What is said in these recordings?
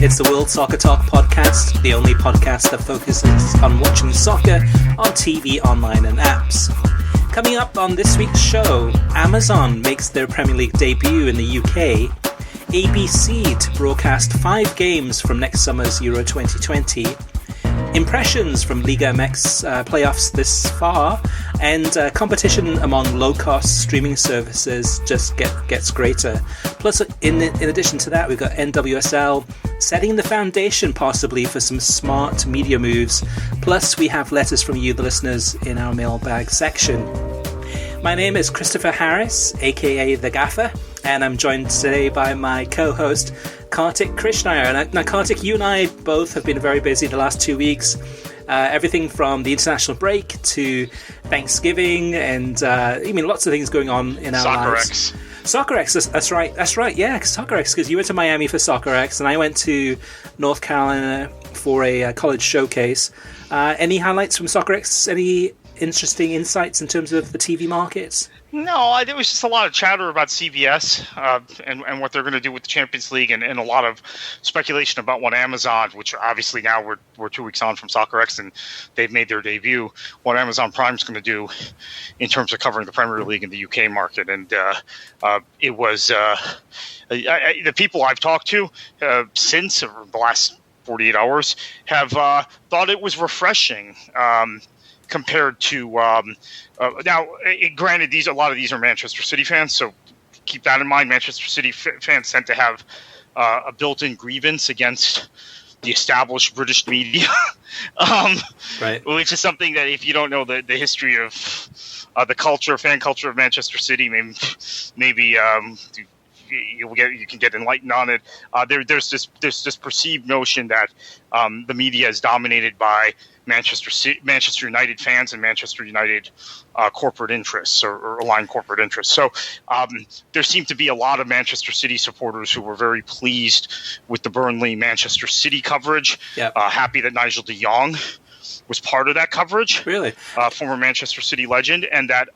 It's the World Soccer Talk podcast, the only podcast that focuses on watching soccer on TV, online and apps. Coming up on this week's show, Amazon makes their Premier League debut in the UK, ABC to broadcast 5 games from next summer's Euro 2020, impressions from Liga MX playoffs this far, and competition among low-cost streaming services just gets greater. Plus, in addition to that, we've got NWSL setting the foundation possibly for some smart media moves. Plus, we have letters from you, the listeners, in our mailbag section. My name is Christopher Harris, aka The Gaffer, and I'm joined today by my co-host, Kartik Krishnaiyer. Now, Kartik, you and I both have been very busy the last 2 weeks. Everything from the international break to Thanksgiving, and lots of things going on in our lives. SoccerX, that's right, yeah, SoccerX, because you went to Miami for SoccerX, and I went to North Carolina for a college showcase. Any highlights from SoccerX? Any interesting insights in terms of the TV markets? No, there was just a lot of chatter about CBS and what they're going to do with the Champions League, and a lot of speculation about what Amazon, which obviously now we're 2 weeks on from SoccerX and they've made their debut, what Amazon Prime's going to do in terms of covering the Premier League in the UK market. And it was the people I've talked to since the last 48 hours have thought it was refreshing. Compared to now, granted, a lot of these are Manchester City fans, so keep that in mind. Manchester City fans tend to have a built-in grievance against the established British media, right? Which is something that, if you don't know the history of the fan culture of Manchester City, maybe you can get enlightened on it. There's this perceived notion that the media is dominated by Manchester United fans and Manchester United corporate interests or aligned corporate interests. So there seemed to be a lot of Manchester City supporters who were very pleased with the Burnley Manchester City coverage. Yep. Happy that Nigel de Jong was part of that coverage. Really? Former Manchester City legend, and that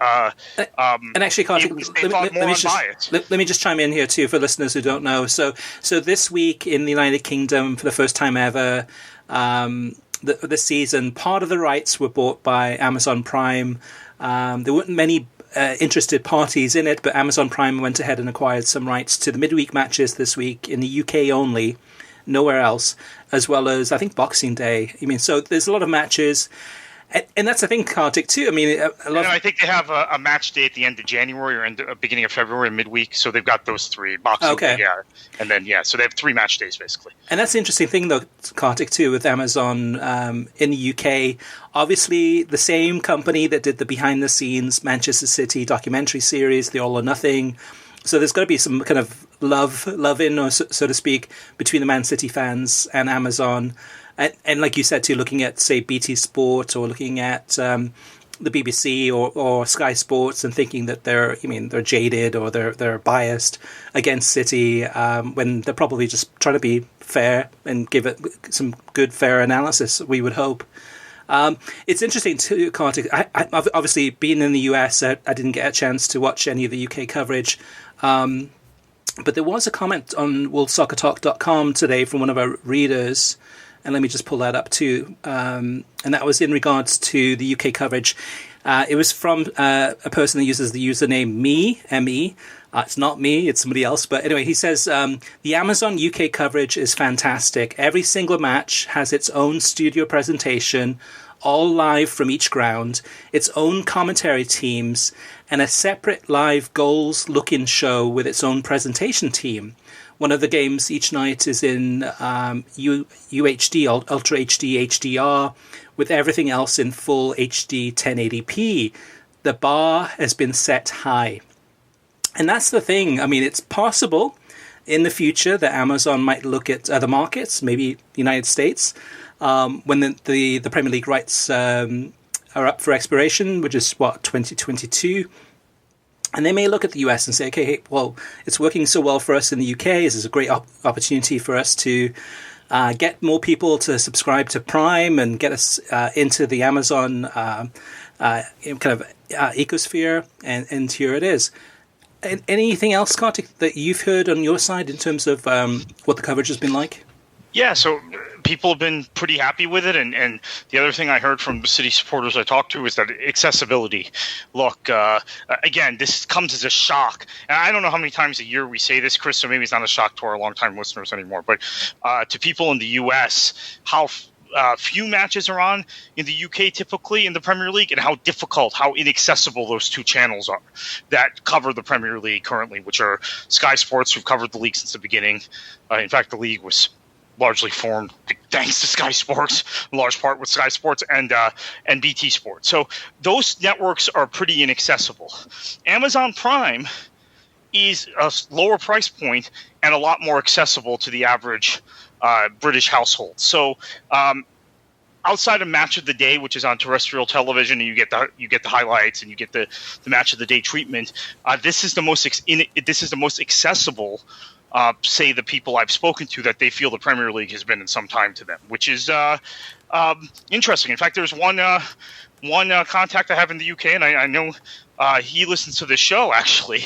and actually, Kartik, let me just chime in here too for listeners who don't know. So this week in the United Kingdom, for the first time ever, this season, part of the rights were bought by Amazon Prime. There weren't many interested parties in it, but Amazon Prime went ahead and acquired some rights to the midweek matches this week in the UK only, nowhere else, as well as, I think, Boxing Day. So there's a lot of matches. And that's the thing, Kartik, too. I think they have a match day at the end of January or beginning of February, midweek. So they've got those 3. Boxing Day, yeah. And then, so they have 3 match days, basically. And that's the interesting thing, though, Kartik, too, with Amazon in the UK. Obviously, the same company that did the behind-the-scenes Manchester City documentary series, The All or Nothing. So there's got to be some kind of love in, or so to speak, between the Man City fans and Amazon. And like you said, too, looking at, say, BT Sport or looking at the BBC or Sky Sports and thinking that they're jaded or they're biased against City when they're probably just trying to be fair and give it some good, fair analysis, we would hope. It's interesting, too, Kartik. I've obviously been in the US. I didn't get a chance to watch any of the UK coverage. But there was a comment on worldsoccertalk.com today from one of our readers. And let me just pull that up too. And that was in regards to the UK coverage. It was from a person that uses the username me, M-E. It's not me, it's somebody else. But anyway, he says, the Amazon UK coverage is fantastic. Every single match has its own studio presentation, all live from each ground, its own commentary teams, and a separate live goals look-in show with its own presentation team. One of the games each night is in UHD, Ultra HD, HDR, with everything else in full HD 1080p. The bar has been set high. And that's the thing. It's possible in the future that Amazon might look at other markets, maybe the United States, when the Premier League rights are up for expiration, which is, 2022. And they may look at the US and say, okay, hey, well, it's working so well for us in the UK. This is a great opportunity for us to get more people to subscribe to Prime and get us into the Amazon ecosphere. And here it is. Anything else, Kartik, that you've heard on your side in terms of what the coverage has been like? Yeah, so people have been pretty happy with it, and the other thing I heard from the city supporters I talked to is that accessibility. Look, again, this comes as a shock, and I don't know how many times a year we say this, Chris, so maybe it's not a shock to our longtime listeners anymore, but to people in the U.S., how few matches are on in the UK typically in the Premier League, and how difficult, how inaccessible those two channels are that cover the Premier League currently, which are Sky Sports, who've covered the league since the beginning. In fact, the league was largely formed thanks to Sky Sports, in large part with Sky Sports and BT Sports. So those networks are pretty inaccessible. Amazon Prime is a lower price point and a lot more accessible to the average British household. So outside of Match of the Day, which is on terrestrial television, and you get the highlights and you get the Match of the Day treatment, this is the most accessible. Say the people I've spoken to that they feel the Premier League has been in some time to them, which is interesting. In fact, there's one contact I have in the UK, and I know he listens to this show actually,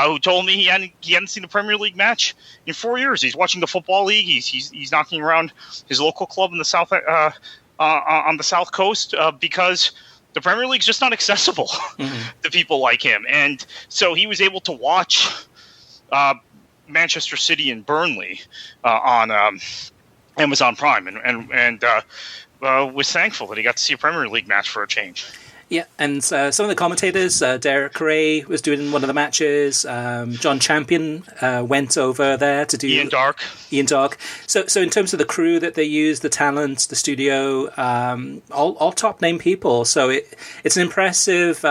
who told me he hadn't seen a Premier League match in 4 years. He's watching the Football League. He's knocking around his local club in the south on the South Coast because the Premier League's just not accessible to people like him, and so he was able to watch Manchester City and Burnley on Amazon Prime, and was thankful that he got to see a Premier League match for a change. Yeah, and some of the commentators, Derek Ray was doing one of the matches. John Champion went over there to do Ian Dark. So in terms of the crew that they use, the talent, the studio, all top name people. So it's an impressive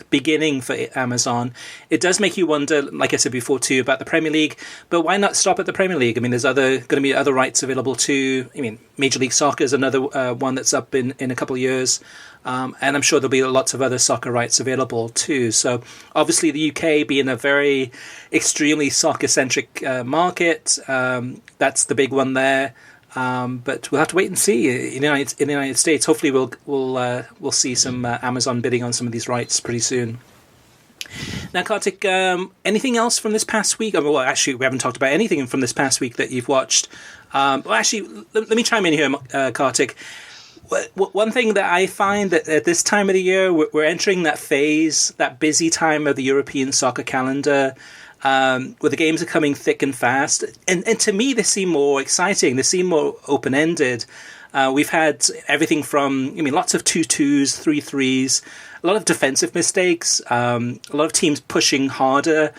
beginning for Amazon. It does make you wonder, like I said before too, about the Premier League, but why not stop at the Premier League? I mean, there's going to be other rights available too. I mean, Major League Soccer is another one that's up in a couple of years, and I'm sure there'll be lots of other soccer rights available too. So obviously the UK being a very extremely soccer-centric market, that's the big one there. But we'll have to wait and see. In the United States, hopefully we'll see some Amazon bidding on some of these rights pretty soon. Now, Kartik, anything else from this past week? Well, actually, we haven't talked about anything from this past week that you've watched. Well, actually, let me chime in here, Kartik. One thing that I find that at this time of the year, we're entering that phase, that busy time of the European soccer calendar, where the games are coming thick and fast. And to me, they seem more exciting. They seem more open-ended. We've had everything from, lots of 2-2s, 3-3s, a lot of defensive mistakes, a lot of teams pushing harder,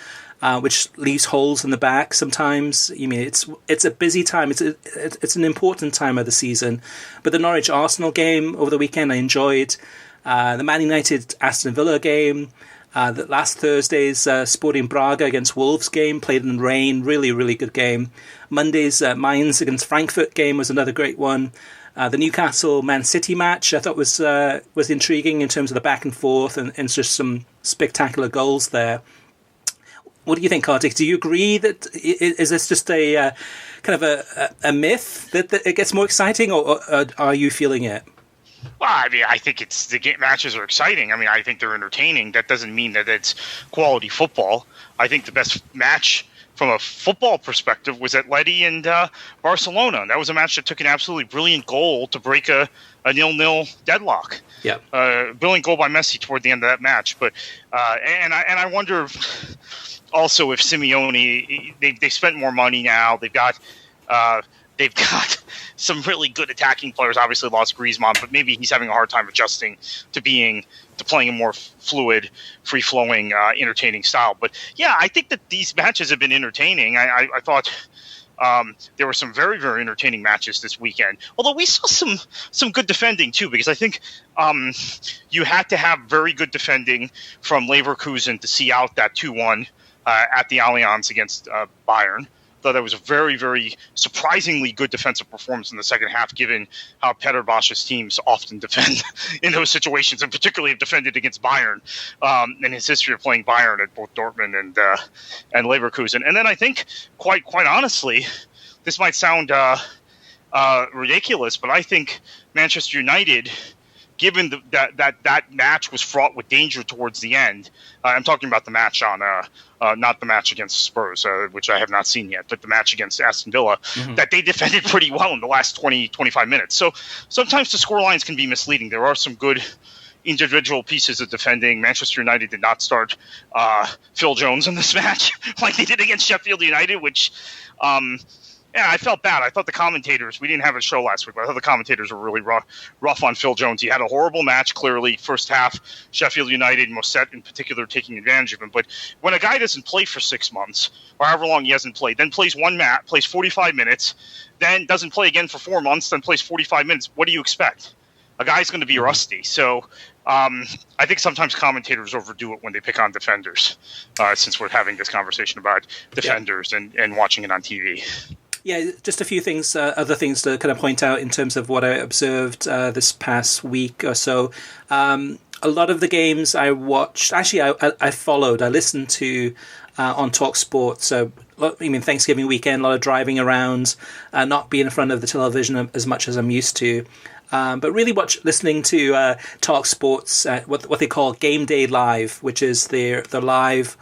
which leaves holes in the back sometimes. It's a busy time. It's an important time of the season. But the Norwich-Arsenal game over the weekend I enjoyed. The Man United-Aston Villa game. The last Thursday's Sporting Braga against Wolves game, played in the rain, really, really good game. Monday's Mainz against Frankfurt game was another great one. The Newcastle-Man City match I thought was intriguing in terms of the back and forth and just some spectacular goals there. What do you think, Kartik? Do you agree that is this just a kind of a myth that it gets more exciting, or are you feeling it? Well, I think the matches are exciting. I think they're entertaining. That doesn't mean that it's quality football. I think the best match from a football perspective was Atleti and Barcelona. That was a match that took an absolutely brilliant goal to break a 0-0 deadlock. Yeah, brilliant goal by Messi toward the end of that match. But and I wonder also if Simeone, they spent more money now. They've got some really good attacking players. Obviously lost Griezmann, but maybe he's having a hard time adjusting to playing a more fluid, free-flowing, entertaining style. But yeah, I think that these matches have been entertaining. I thought there were some very, very entertaining matches this weekend. Although we saw some good defending too, because I think you had to have very good defending from Leverkusen to see out that 2-1 at the Allianz against Bayern. Thought that was a very, very surprisingly good defensive performance in the second half, given how Peter Bosch's teams often defend in those situations, and particularly have defended against Bayern in his history of playing Bayern at both Dortmund and Leverkusen. And then I think, quite honestly, this might sound ridiculous, but I think Manchester United given that match was fraught with danger towards the end. I'm talking about the match on, not the match against Spurs, which I have not seen yet, but the match against Aston Villa, that they defended pretty well in the last 20, 25 minutes. So sometimes the scorelines can be misleading. There are some good individual pieces of defending. Manchester United did not start Phil Jones in this match like they did against Sheffield United, which I felt bad. I thought the commentators, we didn't have a show last week, but I thought the commentators were really rough on Phil Jones. He had a horrible match, clearly. First half, Sheffield United, Moset in particular, taking advantage of him. But when a guy doesn't play for 6 months, or however long he hasn't played, then plays one match, plays 45 minutes, then doesn't play again for 4 months, then plays 45 minutes, what do you expect? A guy's going to be rusty. So I think sometimes commentators overdo it when they pick on defenders, since we're having this conversation about defenders and watching it on TV. Yeah, just a few things, other things to kind of point out in terms of what I observed this past week or so. A lot of the games I watched, actually I followed, I listened to on TalkSport. So, Thanksgiving weekend, a lot of driving around, not being in front of the television as much as I'm used to. But really listening to TalkSport's, what they call Game Day Live, which is their live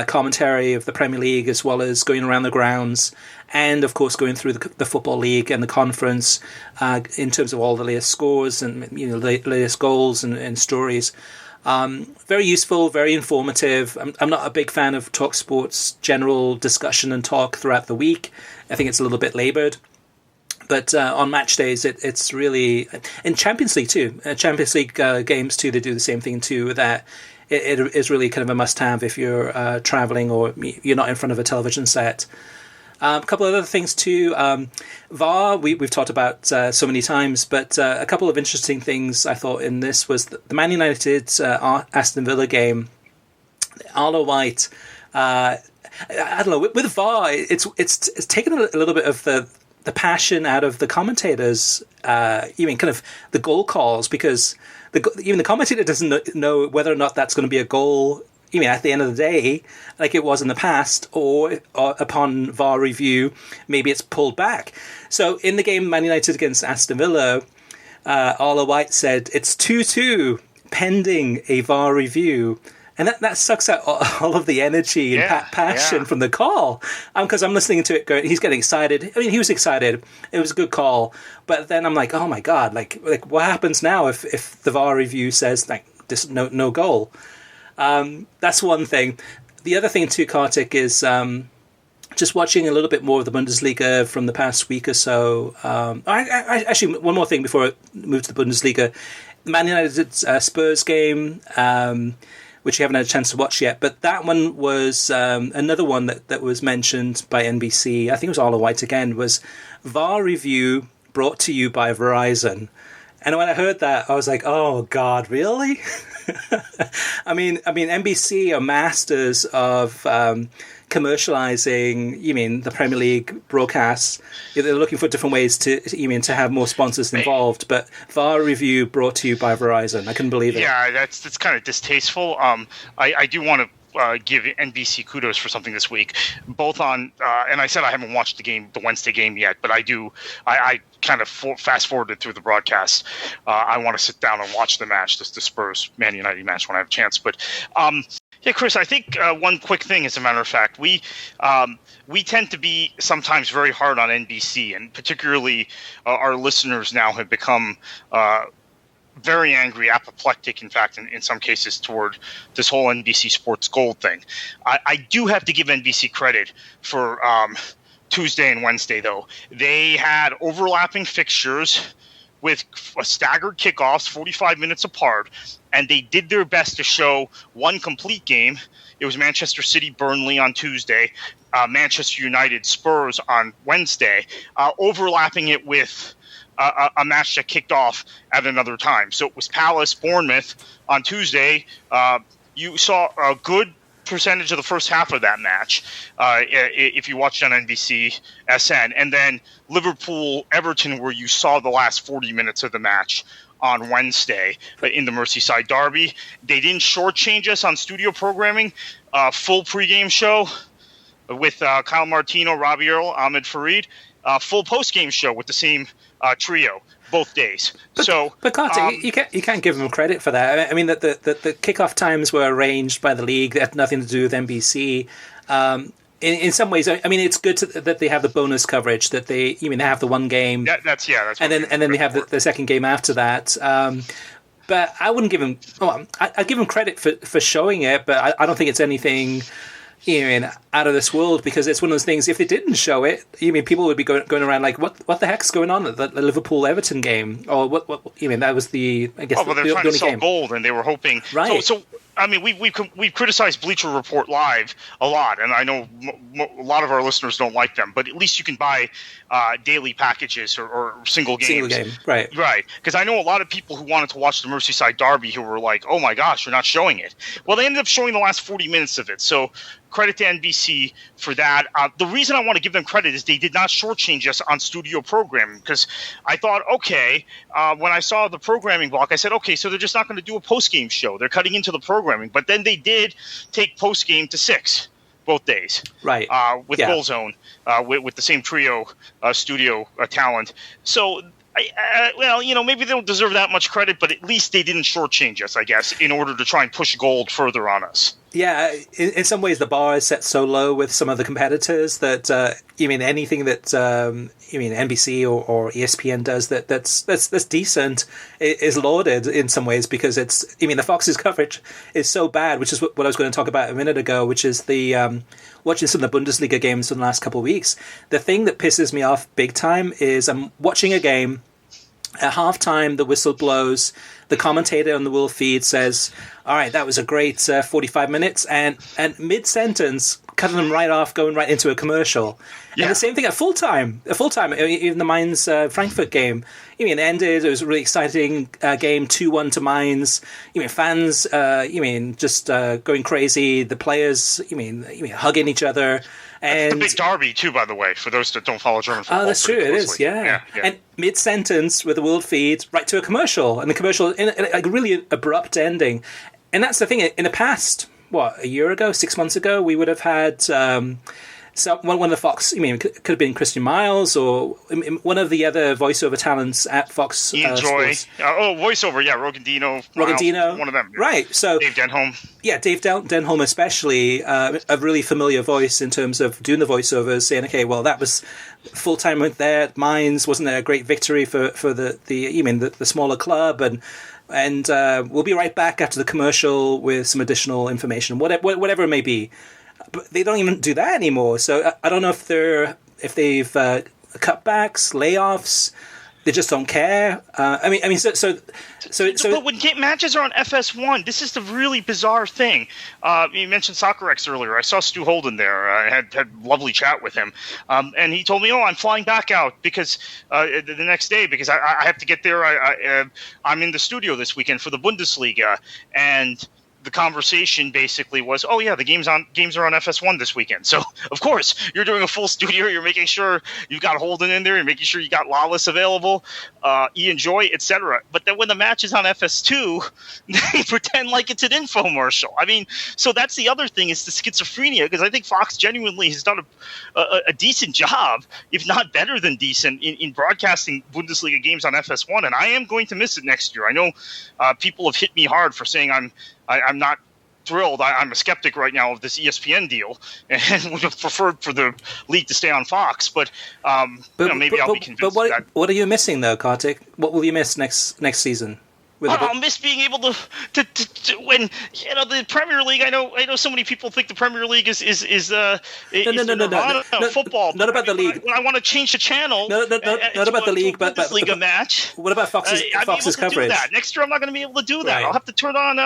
commentary of the Premier League, as well as going around the grounds, and of course going through the Football League and the conference in terms of all the latest scores and the latest goals and stories. Very useful, very informative. I'm not a big fan of TalkSport's general discussion and talk throughout the week. I think it's a little bit laboured. But on match days, it's really... In Champions League too. Champions League games too, they do the same thing too, that it is really kind of a must-have if you're travelling or you're not in front of a television set. A couple of other things too. VAR, we've talked about so many times, but a couple of interesting things I thought in this was the Man United Aston Villa game. Arlo White, I don't know, with VAR, it's taken a little bit of the passion out of the commentators, kind of the goal calls, because even the commentator doesn't know whether or not that's going to be a goal, at the end of the day, like it was in the past, or upon VAR review, maybe it's pulled back. So in the game Man United against Aston Villa, Arlo White said it's 2-2 pending a VAR review. And that sucks out all of the energy and passion from the call. Because I'm listening to it going, he's getting excited. He was excited. It was a good call. But then I'm like, oh my God, like what happens now if the VAR review says like this no goal? That's one thing. The other thing too, Kartik, is just watching a little bit more of the Bundesliga from the past week or so. I actually, one more thing before I move to the Bundesliga. The Man United Spurs game, which you haven't had a chance to watch yet. But that one was another one that was mentioned by NBC. I think it was Arlo White again, was VAR review brought to you by Verizon. And when I heard that, I was like, oh, God, really? I mean, NBC are masters of commercializing, the Premier League broadcasts. They're looking for different ways to have more sponsors involved. But VAR review brought to you by Verizon. I couldn't believe it. Yeah, that's kind of distasteful. I do want to give NBC kudos for something this week, both on and I said I haven't watched the Wednesday game yet, but I kind of fast forwarded through the broadcast. I want to sit down and watch the match, the Spurs Man United match, when I have a chance. But yeah, Chris, I think one quick thing, as a matter of fact, we tend to be sometimes very hard on NBC, and particularly our listeners now have become very angry, apoplectic, in fact, in some cases, toward this whole NBC Sports Gold thing. I do have to give NBC credit for Tuesday and Wednesday, though. They had overlapping fixtures with staggered kickoffs, 45 minutes apart, and they did their best to show one complete game. It was Manchester City Burnley on Tuesday, Manchester United Spurs on Wednesday, overlapping it with a match that kicked off at another time. So it was Palace Bournemouth on Tuesday. You saw a good percentage of the first half of that match if you watched on NBC SN, and then Liverpool Everton, where you saw the last 40 minutes of the match on Wednesday in the Merseyside derby. They didn't shortchange us on studio programming. Full pregame show with Kyle Martino, Robbie Earle, Ahmed Fareed. Full postgame show with the same trio. both days. But Kartik, you can't give them credit for that. I mean, the kickoff times were arranged by the league. That had nothing to do with NBC. In some ways, I mean, it's good that they have the bonus coverage. That they have the one game. That's and then they have the second game after that. But I wouldn't give them. Well, I'd give them credit for showing it, but I don't think it's anything out of this world, because it's one of those things. If they didn't show it, people would be going around like, what the heck's going on at the Liverpool Everton game, or what that was the, I guess. Oh, well, they're trying to sell gold, and they were hoping. Right. So I mean, we've criticized Bleacher Report Live a lot, and I know a lot of our listeners don't like them, but at least you can buy daily packages or single games. Single game, right? Right, because I know a lot of people who wanted to watch the Merseyside Derby who were like, "Oh my gosh, you're not showing it." Well, they ended up showing the last 40 minutes of it, so credit to NBC for that. The reason I want to give them credit is they did not shortchange us on studio programming, because I thought, okay, when I saw the programming block, I said, okay, so they're just not going to do a post-game show. They're cutting into the programming. But then they did take post-game to 6 both days. Right. With Goal Zone, with the same trio studio talent. So, maybe they don't deserve that much credit, but at least they didn't shortchange us, I guess, in order to try and push gold further on us. Yeah, in some ways the bar is set so low with some of the competitors that anything that NBC or ESPN does that's decent is lauded in some ways, because it's the Fox's coverage is so bad, which is what I was going to talk about a minute ago, which is the watching some of the Bundesliga games in the last couple of weeks. The thing that pisses me off big time is I'm watching a game. At halftime, the whistle blows. The commentator on the World feed says, "All right, that was a great 45 minutes," and mid-sentence, cutting them right off, going right into a commercial. Yeah. And the same thing at full time. Even the Mainz Frankfurt game, it ended. It was a really exciting game, 2-1 to Mainz. Fans, just going crazy. The players, hugging each other. And it's the big derby too, by the way, for those that don't follow German football. Oh, that's true. It is, yeah. And mid-sentence with the world feed, right to a commercial, and the commercial in a really abrupt ending. And that's the thing. In the past, a year ago, 6 months ago, we would have had one of the Fox. Could have been Christian Miles or one of the other voiceover talents at Fox. Ian Joy. Voiceover. Yeah, Rogendino. One of them. Yeah. Right. So Dave Denholm. Yeah, Dave Denholm especially, a really familiar voice in terms of doing the voiceovers, saying, okay, well, that was full-time with there. Mainz, wasn't there a great victory for the smaller club? And we'll be right back after the commercial with some additional information, whatever it may be. But they don't even do that anymore. So I don't know if they've cutbacks, layoffs. They just don't care. But when matches are on FS1, this is the really bizarre thing. You mentioned SoccerX earlier. I saw Stu Holden there. I had a lovely chat with him, and he told me, "Oh, I'm flying back out because the next day because I have to get there. I'm in the studio this weekend for the Bundesliga." And the conversation basically was, "Oh yeah, the games are on FS1 this weekend." So of course you're doing a full studio. You're making sure you've got Holden in there. You're making sure you got Lawless available, Ian Joy, etc. But then when the match is on FS2, they pretend like it's an infomercial. I mean, so that's the other thing is the schizophrenia, because I think Fox genuinely has done a decent job, if not better than decent, in broadcasting Bundesliga games on FS1. And I am going to miss it next year. I know people have hit me hard for saying I'm not thrilled. I'm a skeptic right now of this ESPN deal, and would have preferred for the league to stay on Fox. But maybe I'll be convinced. But what are you missing though, Kartik? What will you miss next season? I'll miss being able to when the Premier League. I know so many people think the Premier League is no, football. Not about the league. When I want to change the channel. Not about the league, but Bundesliga match. What about Fox's coverage? Do that. Next year, I'm not going to be able to do that. Right. I'll have to turn on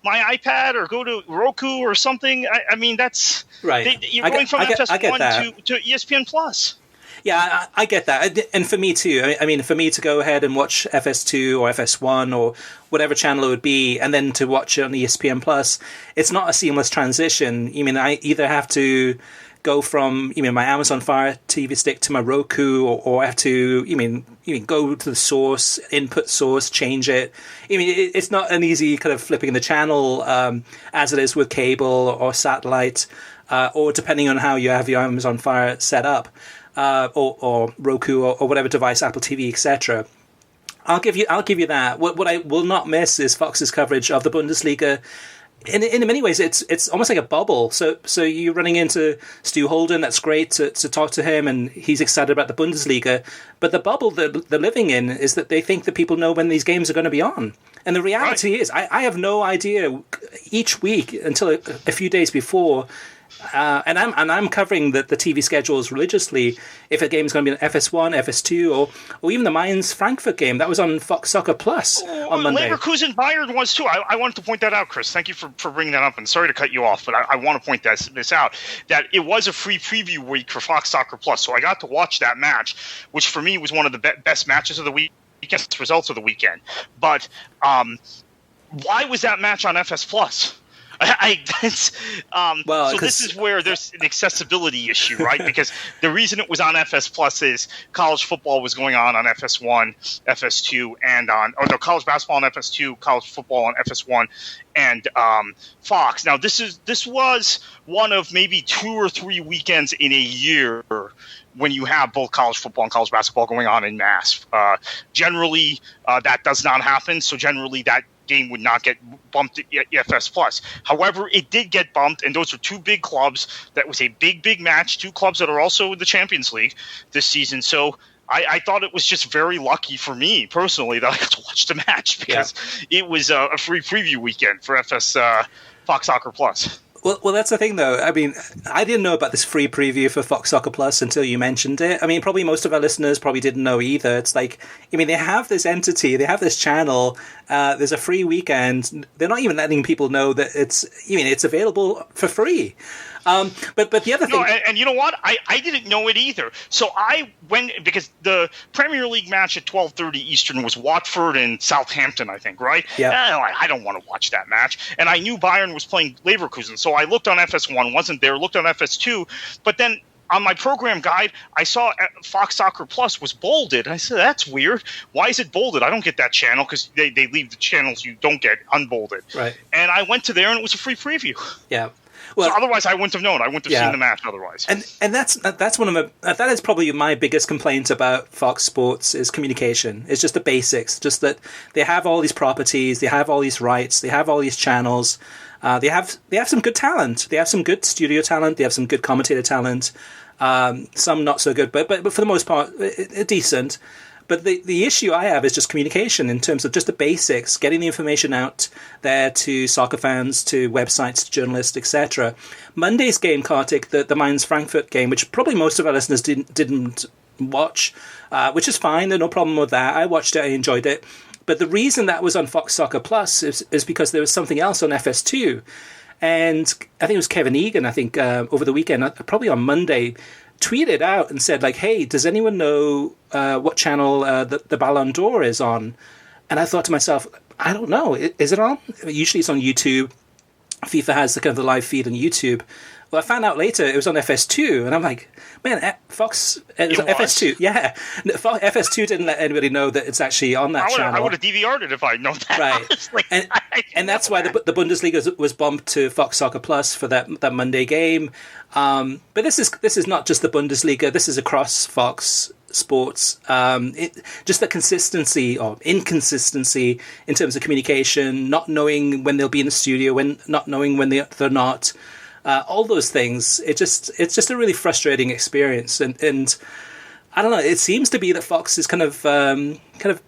my iPad or go to Roku or something. I mean, that's right. You're going from FS1 to ESPN Plus. Yeah, I get that. And for me too, I mean, for me to go ahead and watch FS2 or FS1 or whatever channel it would be, and then to watch it on ESPN Plus, it's not a seamless transition. I either have to go from my Amazon Fire TV stick to my Roku, or I have to go to the source, input source, change it. It's not an easy kind of flipping the channel as it is with cable or satellite, or depending on how you have your Amazon Fire set up. Or Roku or whatever device, Apple TV, etc. I'll give you that. What I will not miss is Fox's coverage of the Bundesliga. In many ways, it's almost like a bubble. So you're running into Stu Holden. That's great to talk to him, and he's excited about the Bundesliga. But the bubble that they're living in is that they think that people know when these games are going to be on. And the reality is, I have no idea each week until a few days before. And I'm covering the TV schedules religiously. If a game is going to be on FS1, FS2, or even the Mainz Frankfurt game that was on Fox Soccer Plus on Monday. Leverkusen Bayern was too. I wanted to point that out, Chris. Thank you for bringing that up. And sorry to cut you off, but I want to point this out. That it was a free preview week for Fox Soccer Plus, so I got to watch that match, which for me was one of the best matches of the week. Against results of the weekend. But why was that match on FS Plus? So this is where there's an accessibility issue, right? Because the reason it was on FS Plus is college football was going on FS1, FS2, and college basketball on FS2, college football on FS1, and Fox. Now this was one of maybe 2 or 3 weekends in a year when you have both college football and college basketball going on in mass. Generally, that does not happen. So generally, that game would not get bumped at FS Plus. However, it did get bumped, and those are 2 big clubs. That was a big match. 2 clubs that are also in the Champions League this season. So I thought it was just very lucky for me personally that I got to watch the match because it was a free preview weekend for FS Fox Soccer Plus. Well, that's the thing, though. I mean, I didn't know about this free preview for Fox Soccer Plus until you mentioned it. I mean, probably most of our listeners probably didn't know either. It's like, I mean, they have this entity, they have this channel. There's a free weekend. They're not even letting people know that it's available for free. But the other thing, and you know what? I didn't know it either. So I went because the Premier League match at 12:30 Eastern was Watford and Southampton, I think, right? Yeah. I don't want to watch that match, and I knew Bayern was playing Leverkusen, so I looked on FS1, wasn't there? Looked on FS2, but then on my program guide, I saw Fox Soccer Plus was bolded. I said, that's weird. Why is it bolded? I don't get that channel because they leave the channels you don't get unbolded. Right. And I went to there, and it was a free preview. Yeah. Well, so otherwise, I wouldn't have known. I wouldn't have seen the match otherwise. And that's one of that is probably my biggest complaint about Fox Sports is communication. It's just the basics. Just that they have all these properties, they have all these rights, they have all these channels. They have some good talent. They have some good studio talent. They have some good commentator talent. Some not so good, but for the most part, decent. But the issue I have is just communication in terms of just the basics, getting the information out there to soccer fans, to websites, to journalists, etc. Monday's game, Kartik, the Mainz Frankfurt game, which probably most of our listeners didn't watch, which is fine. There's no problem with that. I watched it. I enjoyed it. But the reason that was on Fox Soccer Plus is because there was something else on FS2. And I think it was Kevin Egan, over the weekend, probably on Monday, tweeted out and said, like, hey, does anyone know what channel the Ballon d'Or is on? And I thought to myself, I don't know. Is it on? Usually it's on YouTube. FIFA has the live feed on YouTube. Well, I found out later it was on FS2, and I'm like, man, Fox... It was FS2, yeah. FS2 didn't let anybody know that it's actually on that channel. I would have DVR'd it if I'd known that. Right. And that's why the Bundesliga was bumped to Fox Soccer Plus for that Monday game. But this is not just the Bundesliga. This is across Fox Sports. Just the consistency or inconsistency in terms of communication, not knowing when they'll be in the studio, not knowing when they're not. All those things, it's just a really frustrating experience, and I don't know. It seems to be that Fox is kind of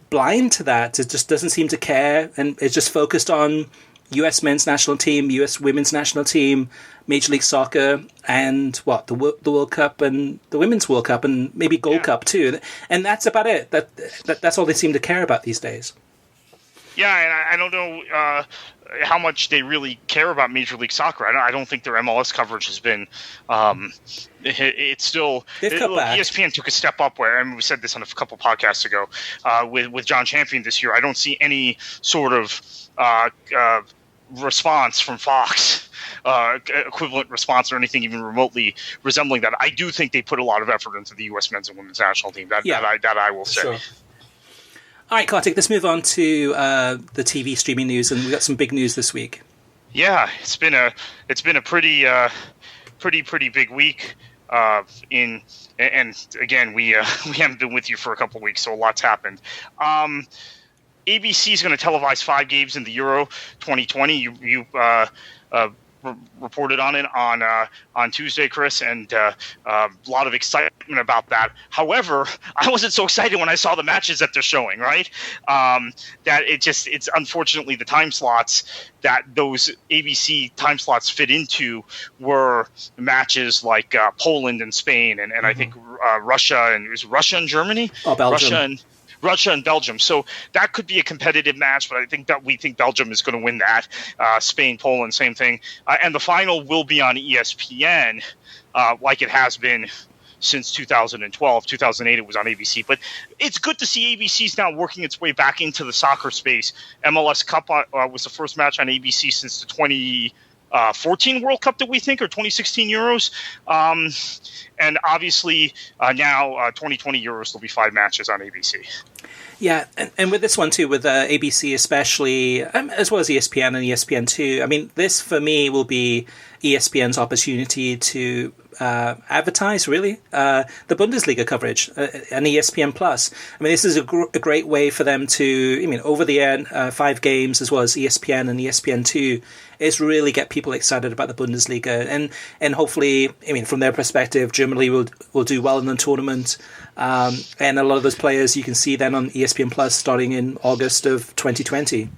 blind to that. It just doesn't seem to care, and it's just focused on U.S. men's national team, U.S. women's national team, Major League Soccer, and the World Cup and the Women's World Cup, and maybe Gold Cup too. And that's about it. That's all they seem to care about these days. Yeah, and I don't know how much they really care about Major League Soccer. I don't think their MLS coverage has been. It's still. ESPN took a step up where, we said this on a couple podcasts ago with John Champion this year. I don't see any sort of response from Fox, equivalent response or anything even remotely resembling that. I do think they put a lot of effort into the U.S. men's and women's national team. That I will say. Sure. All right, Kartik, let's move on to the TV streaming news, and we've got some big news this week. Yeah, it's been a pretty big week And again, we haven't been with you for a couple of weeks, so a lot's happened. ABC is going to televise 5 games in the Euro 2020. You reported on it on Tuesday, Chris, and a lot of excitement about that. However, I wasn't so excited when I saw the matches that they're showing, right? That it's unfortunately the time slots that those ABC time slots fit into were matches like Poland and Spain, and I think Russia and Germany? Oh, Belgium. Russia and Belgium. So that could be a competitive match, but we think Belgium is going to win that. Spain, Poland, same thing. And the final will be on ESPN, like it has been since 2012. 2008, it was on ABC. But it's good to see ABC's now working its way back into the soccer space. MLS Cup was the first match on ABC since the 2014 World Cup, that we think, or 2016 Euros. And obviously now 2020 Euros, there'll be 5 matches on ABC. Yeah, and with this one too, with ABC especially, as well as ESPN and ESPN2, I mean, this for me will be ESPN's opportunity to advertise, really, the Bundesliga coverage and ESPN Plus. I mean, this is a great way for them to, I mean, over the air 5 games as well as ESPN and ESPN2 is really get people excited about the Bundesliga, and hopefully, I mean, from their perspective, Germany will do well in the tournament, and a lot of those players you can see then on ESPN Plus starting in August of 2020.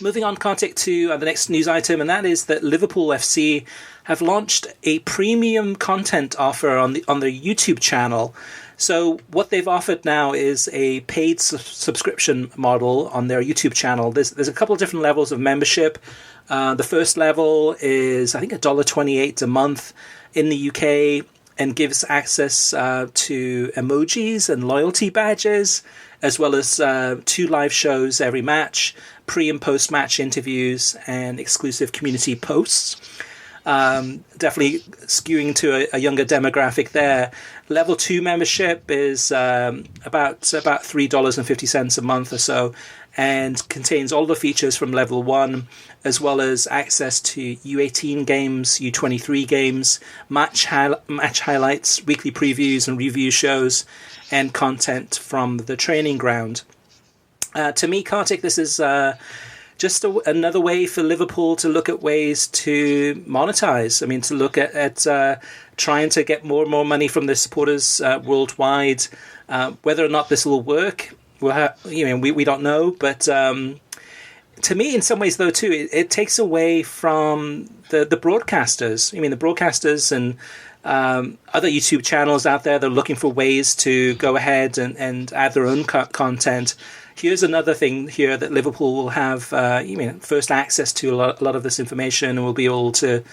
Moving on, Kartik, to the next news item, and that is that Liverpool FC have launched a premium content offer on their YouTube channel. So what they've offered now is a paid subscription model on their YouTube channel. There's a couple of different levels of membership. The first level is, I think, $1.28 a month in the UK, and gives access to emojis and loyalty badges, as well as 2 live shows every match, pre- and post-match interviews, and exclusive community posts. Definitely skewing to a younger demographic there. Level 2 membership is about $3.50 a month or so, and contains all the features from level 1, as well as access to U18 games, U23 games, match highlights, weekly previews and review shows, and content from the training ground. To me, Kartik, this is just another way for Liverpool to look at ways to monetize. I mean, to look at trying to get more and more money from their supporters worldwide. Whether or not this will work, we don't know. But to me, in some ways, though, too, it takes away from the broadcasters. I mean, the broadcasters and other YouTube channels out there, they're looking for ways to go ahead and add their own content. Here's another thing here that Liverpool will have first access to a lot of this information, and will be able to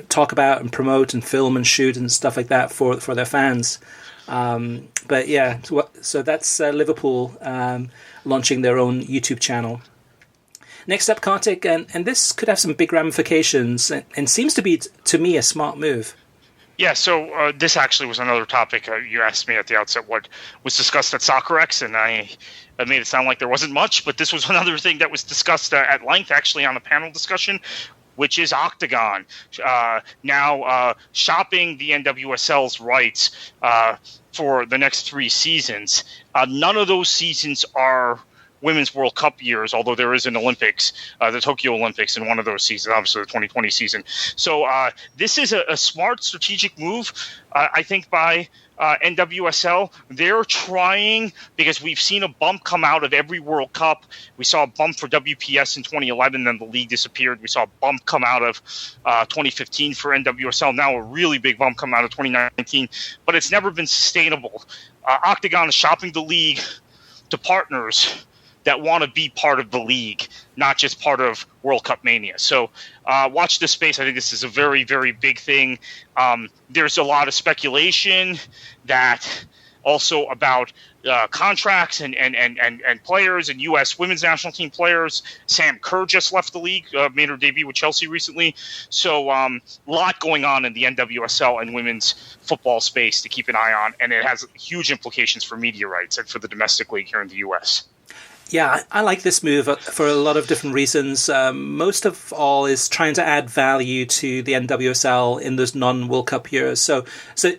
talk about and promote and film and shoot and stuff like that for their fans. But yeah, so that's Liverpool launching their own YouTube channel. Next up, Kartik, and this could have some big ramifications, and seems to be, to me, a smart move. Yeah, so this actually was another topic. You asked me at the outset what was discussed at SoccerX, and I made it sound like there wasn't much, but this was another thing that was discussed at length, actually, on a panel discussion, which is Octagon. Now shopping the NWSL's rights for the next 3 seasons. None of those seasons are Women's World Cup years, although there is an Olympics, the Tokyo Olympics in one of those seasons, obviously the 2020 season. So this is a smart strategic move, I think, by NWSL. They're trying, because we've seen a bump come out of every World Cup. We saw a bump for WPS in 2011, then the league disappeared. We saw a bump come out of 2015 for NWSL, now a really big bump come out of 2019, but it's never been sustainable. Octagon is shopping the league to partners that want to be part of the league, not just part of World Cup mania. So watch this space. I think this is a very, very big thing. There's a lot of speculation that also about contracts and players and U.S. women's national team players. Sam Kerr just left the league, made her debut with Chelsea recently. So a lot going on in the NWSL and women's football space to keep an eye on, and it has huge implications for media rights and for the domestic league here in the U.S. Yeah, I like this move for a lot of different reasons. Most of all is trying to add value to the NWSL in those non-World Cup years. So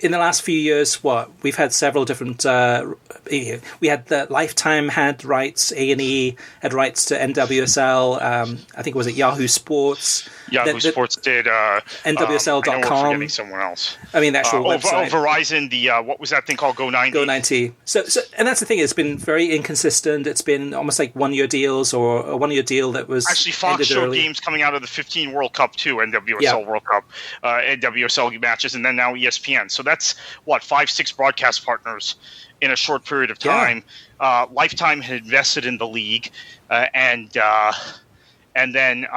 in the last few years, we've had several different. We had the Lifetime had rights, A&E had rights to NWSL. I think was it Yahoo Sports. Yahoo Sports did. NWSL.com. I know we're forgetting someone else. I mean, the actual website. Verizon. What was that thing called? Go 90. Go 90. So, and that's the thing. It's been very inconsistent. It's been almost like 1-year deals or a 1-year deal that was actually Fox showed early. Games coming out of the 15 World Cup too, NWSL World Cup, NWSL matches, and then now ESPN. So that's 5-6 broadcast partners in a short period of time. Yeah. Lifetime had invested in the league, and then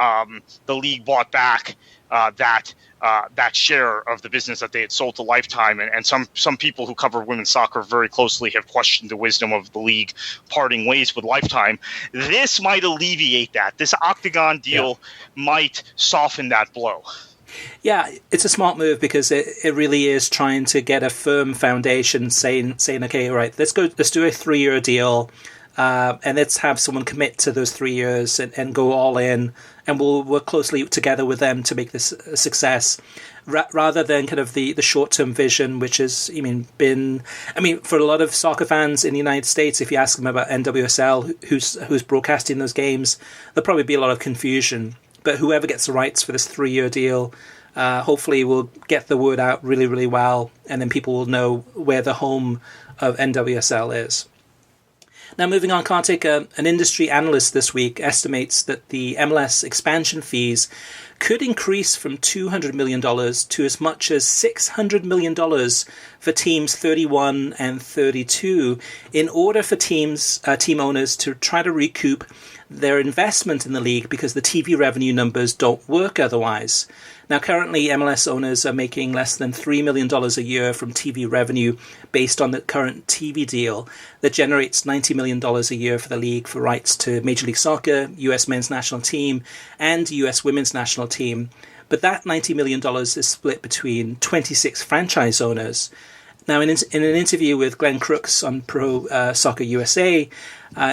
the league bought back that share of the business that they had sold to Lifetime, and some people who cover women's soccer very closely have questioned the wisdom of the league parting ways with Lifetime. This might alleviate that. This Octagon deal might soften that blow. Yeah, it's a smart move because it really is trying to get a firm foundation, saying okay, all right, let's do a 3-year deal. And let's have someone commit to those 3 years and go all in, and we'll work closely together with them to make this a success, rather than kind of the short-term vision, which has for a lot of soccer fans in the United States, if you ask them about NWSL, who's broadcasting those games, there'll probably be a lot of confusion. But whoever gets the rights for this 3-year deal, hopefully will get the word out really, really well, and then people will know where the home of NWSL is. Now, moving on, Kartik, an industry analyst this week estimates that the MLS expansion fees could increase from $200 million to as much as $600 million for teams 31 and 32 in order for team owners to try to recoup their investment in the league because the TV revenue numbers don't work otherwise. Now, currently, MLS owners are making less than $3 million a year from TV revenue based on the current TV deal that generates $90 million a year for the league for rights to Major League Soccer, US men's national team, and US women's national team. But that $90 million is split between 26 franchise owners. Now, in an interview with Glenn Crooks on Pro Soccer USA,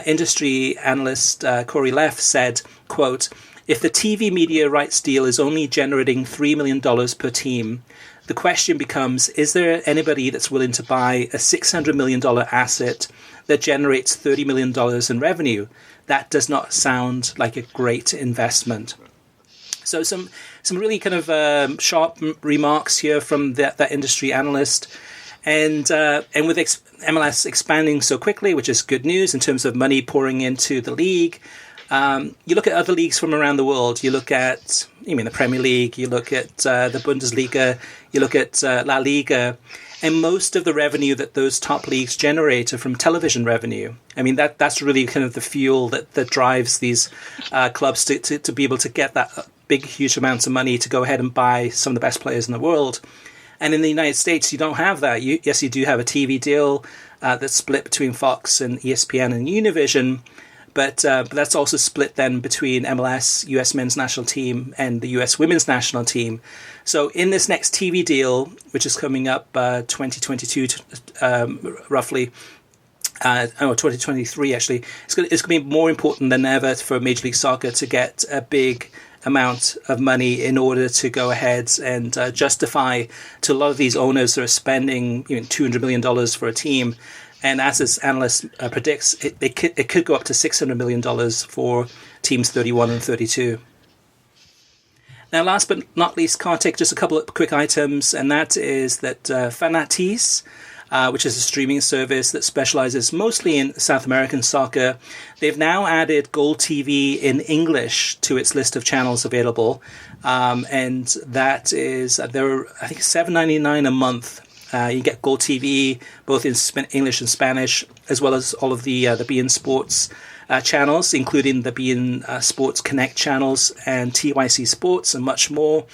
industry analyst Corey Leff said, quote, "If the TV media rights deal is only generating $3 million per team, the question becomes, is there anybody that's willing to buy a $600 million asset that generates $30 million in revenue? That does not sound like a great investment." So some really kind of sharp remarks here from that industry analyst. And with MLS expanding so quickly, which is good news in terms of money pouring into the league, you look at other leagues from around the world. You look at, the Premier League, you look at the Bundesliga, you look at La Liga, and most of the revenue that those top leagues generate are from television revenue. I mean, that's really kind of the fuel that drives these clubs to be able to get that big, huge amounts of money to go ahead and buy some of the best players in the world. And in the United States, you don't have that. Yes, you do have a TV deal that's split between Fox and ESPN and Univision, but that's also split then between MLS, US men's national team, and the US women's national team. So in this next TV deal, which is coming up 2022 roughly, 2023 actually, it's going to be more important than ever for Major League Soccer to get a big amount of money in order to go ahead and justify to a lot of these owners that are spending $200 million for a team. And as this analyst predicts, it could go up to $600 million for teams 31 and 32. Now, last but not least, Kartik, just a couple of quick items, and that is that Fanatiz, which is a streaming service that specializes mostly in South American soccer, they've now added Gold TV in English to its list of channels available. And that is, they're, I think, $7.99 a month. You get Gold TV both in English and Spanish, as well as all of the beIN Sports channels, including the beIN Sports Connect channels and TYC Sports and much more.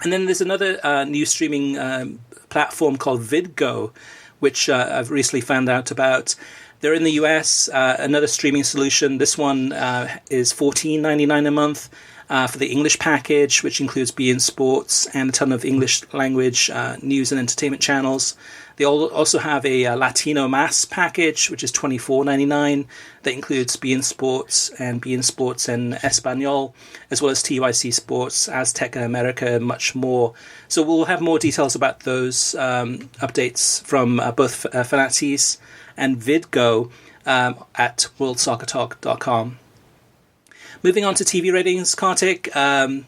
And then there's another new streaming platform called VidGo, which I've recently found out about. They're in the US, another streaming solution. This one is $14.99 a month for the English package, which includes beIN Sports and a ton of English language news and entertainment channels. They also have a Latino Mass package, which is $24.99. That includes beIN Sports and beIN Sports en Español, as well as TYC Sports, Azteca America, and much more. So we'll have more details about those updates from both Fanatiz and Vidgo at worldsoccertalk.com. Moving on to TV ratings, Kartik,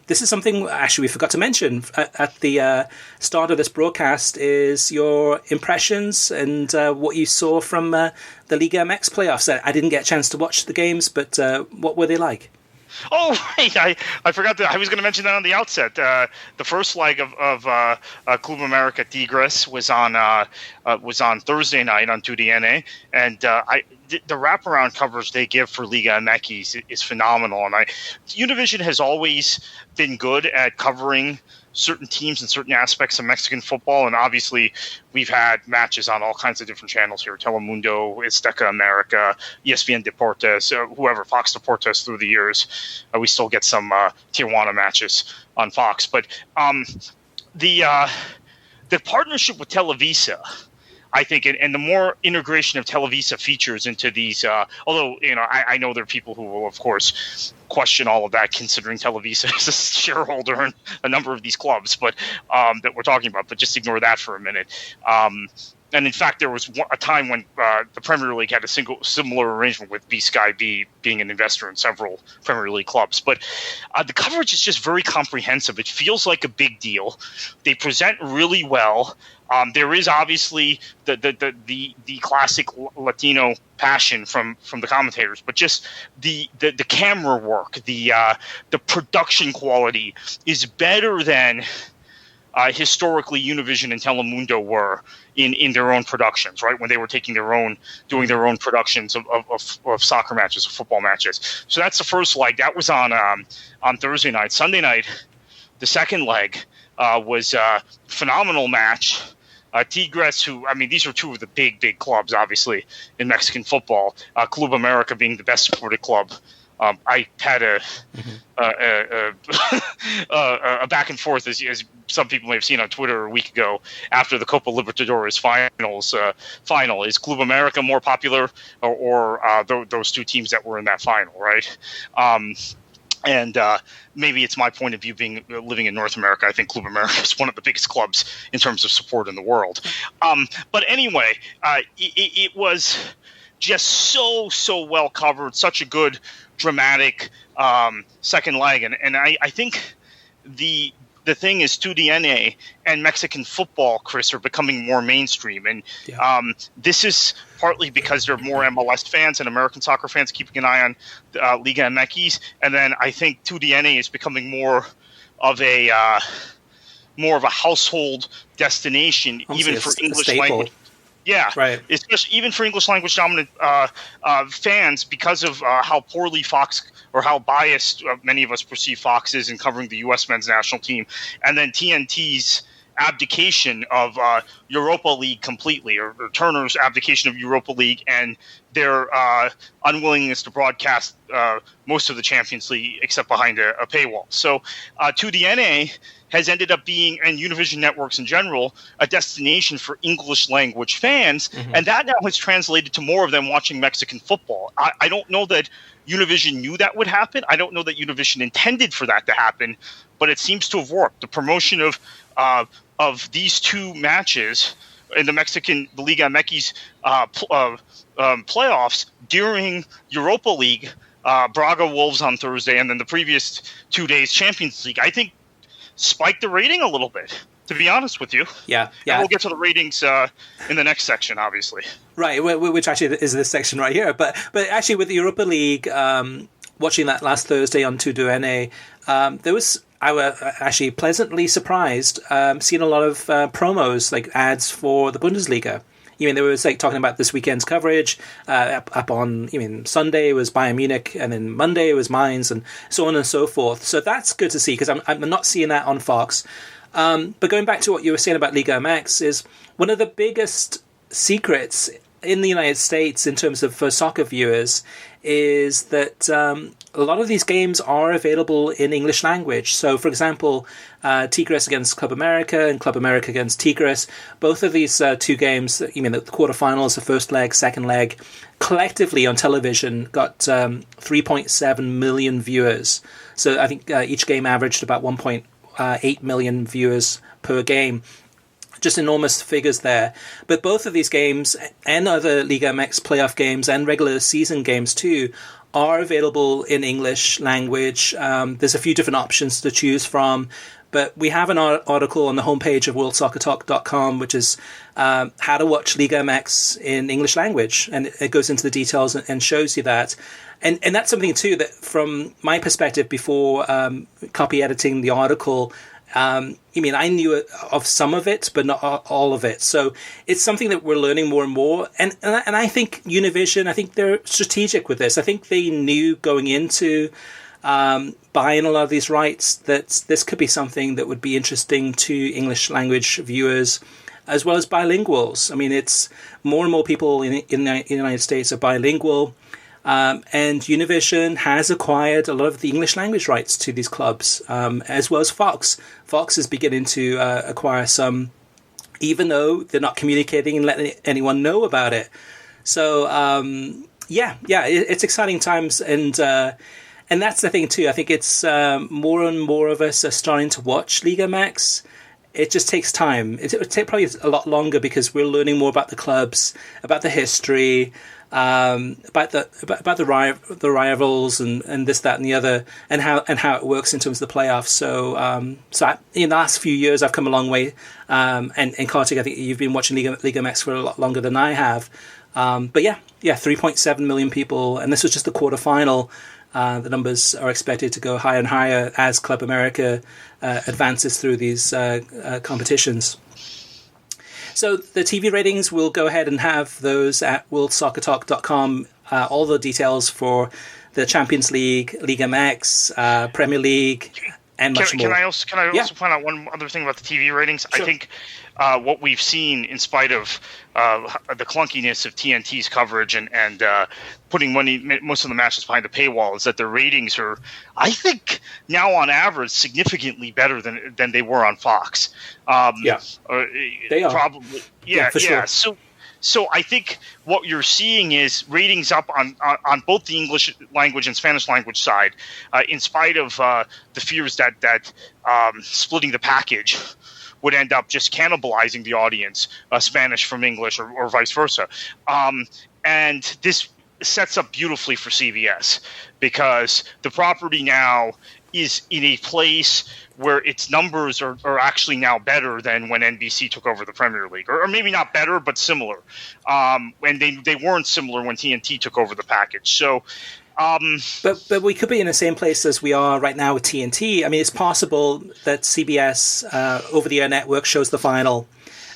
this is something actually we forgot to mention at the start of this broadcast, is your impressions and what you saw from the Liga MX playoffs. I didn't get a chance to watch the games, but what were they like? Oh, right. I forgot that. I was going to mention that on the outset. The first leg of Club America Tigres was on Thursday night on 2DNA, and the wraparound coverage they give for Liga MX is phenomenal. And Univision has always been good at covering certain teams and certain aspects of Mexican football, and obviously we've had matches on all kinds of different channels here: Telemundo, Azteca America, ESPN Deportes, whoever, Fox Deportes through the years. We still get some Tijuana matches on Fox, but the partnership with Televisa, I think, and the more integration of Televisa features into these, although, I know there are people who will, of course, question all of that, considering Televisa is a shareholder in a number of these clubs, but that we're talking about. But just ignore that for a minute. And in fact, there was a time when the Premier League had a similar arrangement with B-Sky B being an investor in several Premier League clubs. But the coverage is just very comprehensive. It feels like a big deal. They present really well. There is obviously the classic Latino passion from the commentators, but just the camera work, the production quality is better than historically Univision and Telemundo were in their own productions, right? When they were doing their own productions of soccer matches, of football matches. So that's the first leg. That was on Thursday night. Sunday night, the second leg was a phenomenal match. Tigres, these are two of the big clubs, obviously, in Mexican football. Club America being the best supported club. I had a back and forth, as some people may have seen on Twitter a week ago, after the Copa Libertadores final. Is Club America more popular, or those two teams that were in that final, right? And maybe it's my point of view living in North America. I think Club America is one of the biggest clubs in terms of support in the world. But anyway, it was just so well covered, such a good dramatic second leg. And I think the thing is 2DNA and Mexican football, Chris, are becoming more mainstream. And this is partly because there are more MLS fans and American soccer fans keeping an eye on Liga MX. And then I think 2DNA is becoming more of a household destination, even for English language. Yeah, right. Especially even for English language dominant fans, because of how poorly Fox, or how biased many of us perceive Fox is in covering the U.S. men's national team, and then TNT's abdication of Europa League completely, or Turner's abdication of Europa League, and their unwillingness to broadcast most of the Champions League except behind a paywall. So 2DNA has ended up being, and Univision networks in general, a destination for English language fans, and that now has translated to more of them watching Mexican football. I don't know that Univision knew that would happen. I don't know that Univision intended for that to happen, but it seems to have worked. The promotion of these two matches in the Liga MX playoffs during Europa League, Braga Wolves on Thursday, and then the previous 2 days Champions League, I think spiked the rating a little bit, to be honest with you. Yeah. And we'll get to the ratings in the next section, obviously. Right, which actually is this section right here. But actually with the Europa League, watching that last Thursday on 2DNA, I was actually pleasantly surprised seeing a lot of promos, like ads for the Bundesliga. They were talking about this weekend's coverage. Up on, Sunday was Bayern Munich, and then Monday was Mainz, and so on and so forth. So that's good to see, because I'm not seeing that on Fox. But going back to what you were saying about Liga MX, is one of the biggest secrets in the United States in terms of for soccer viewers is that a lot of these games are available in English language. So, for example, Tigres against Club America and Club America against Tigres, both of these two games, you mean the quarterfinals, the first leg, second leg, collectively on television got 3.7 million viewers. So I think each game averaged about 1.8 million viewers per game. Just enormous figures there. But both of these games and other Liga MX playoff games and regular season games too are available in English language. There's a few different options to choose from. But we have an article on the homepage of worldsoccertalk.com, which is how to watch Liga MX in English language. And it goes into the details and shows you that. And that's something too that from my perspective before copy editing the article, I knew of some of it, but not all of it. So it's something that we're learning more and more. And I think Univision, I think they're strategic with this. I think they knew going into buying a lot of these rights that this could be something that would be interesting to English language viewers as well as bilinguals. I mean, it's more and more people in the United States are bilingual. And Univision has acquired a lot of the English language rights to these clubs, as well as Fox. Fox is beginning to acquire some, even though they're not communicating and letting anyone know about it. So, it's exciting times. And that's the thing, too. I think it's more and more of us are starting to watch Liga MX. It just takes time. It would take probably a lot longer because we're learning more about the clubs, about the history, about the rivals and this, that, and the other, and how it works in terms of the playoffs. So in the last few years, I've come a long way. And Kartik, I think you've been watching Liga MX for a lot longer than I have. 3.7 million people, and this was just the quarterfinal. The numbers are expected to go higher and higher as Club America advances through these competitions. So the TV ratings, we'll go ahead and have those at worldsoccertalk.com. All the details for the Champions League, Liga MX, Premier League, and much more. Can I also point out one other thing about the TV ratings? Sure. I think what we've seen, in spite of the clunkiness of TNT's coverage and putting most of the matches behind the paywall, is that the ratings are, I think, now on average significantly better than they were on Fox. They are probably. Sure. So I think what you're seeing is ratings up on both the English language and Spanish language side, in spite of the fears that splitting the package would end up just cannibalizing the audience, Spanish from English or vice versa. And this sets up beautifully for CBS because the property now is in a place where its numbers are actually now better than when NBC took over the Premier League, or maybe not better, but similar. And they weren't similar when TNT took over the package. So, but we could be in the same place as we are right now with TNT. I mean, it's possible that CBS over-the-air network shows the final,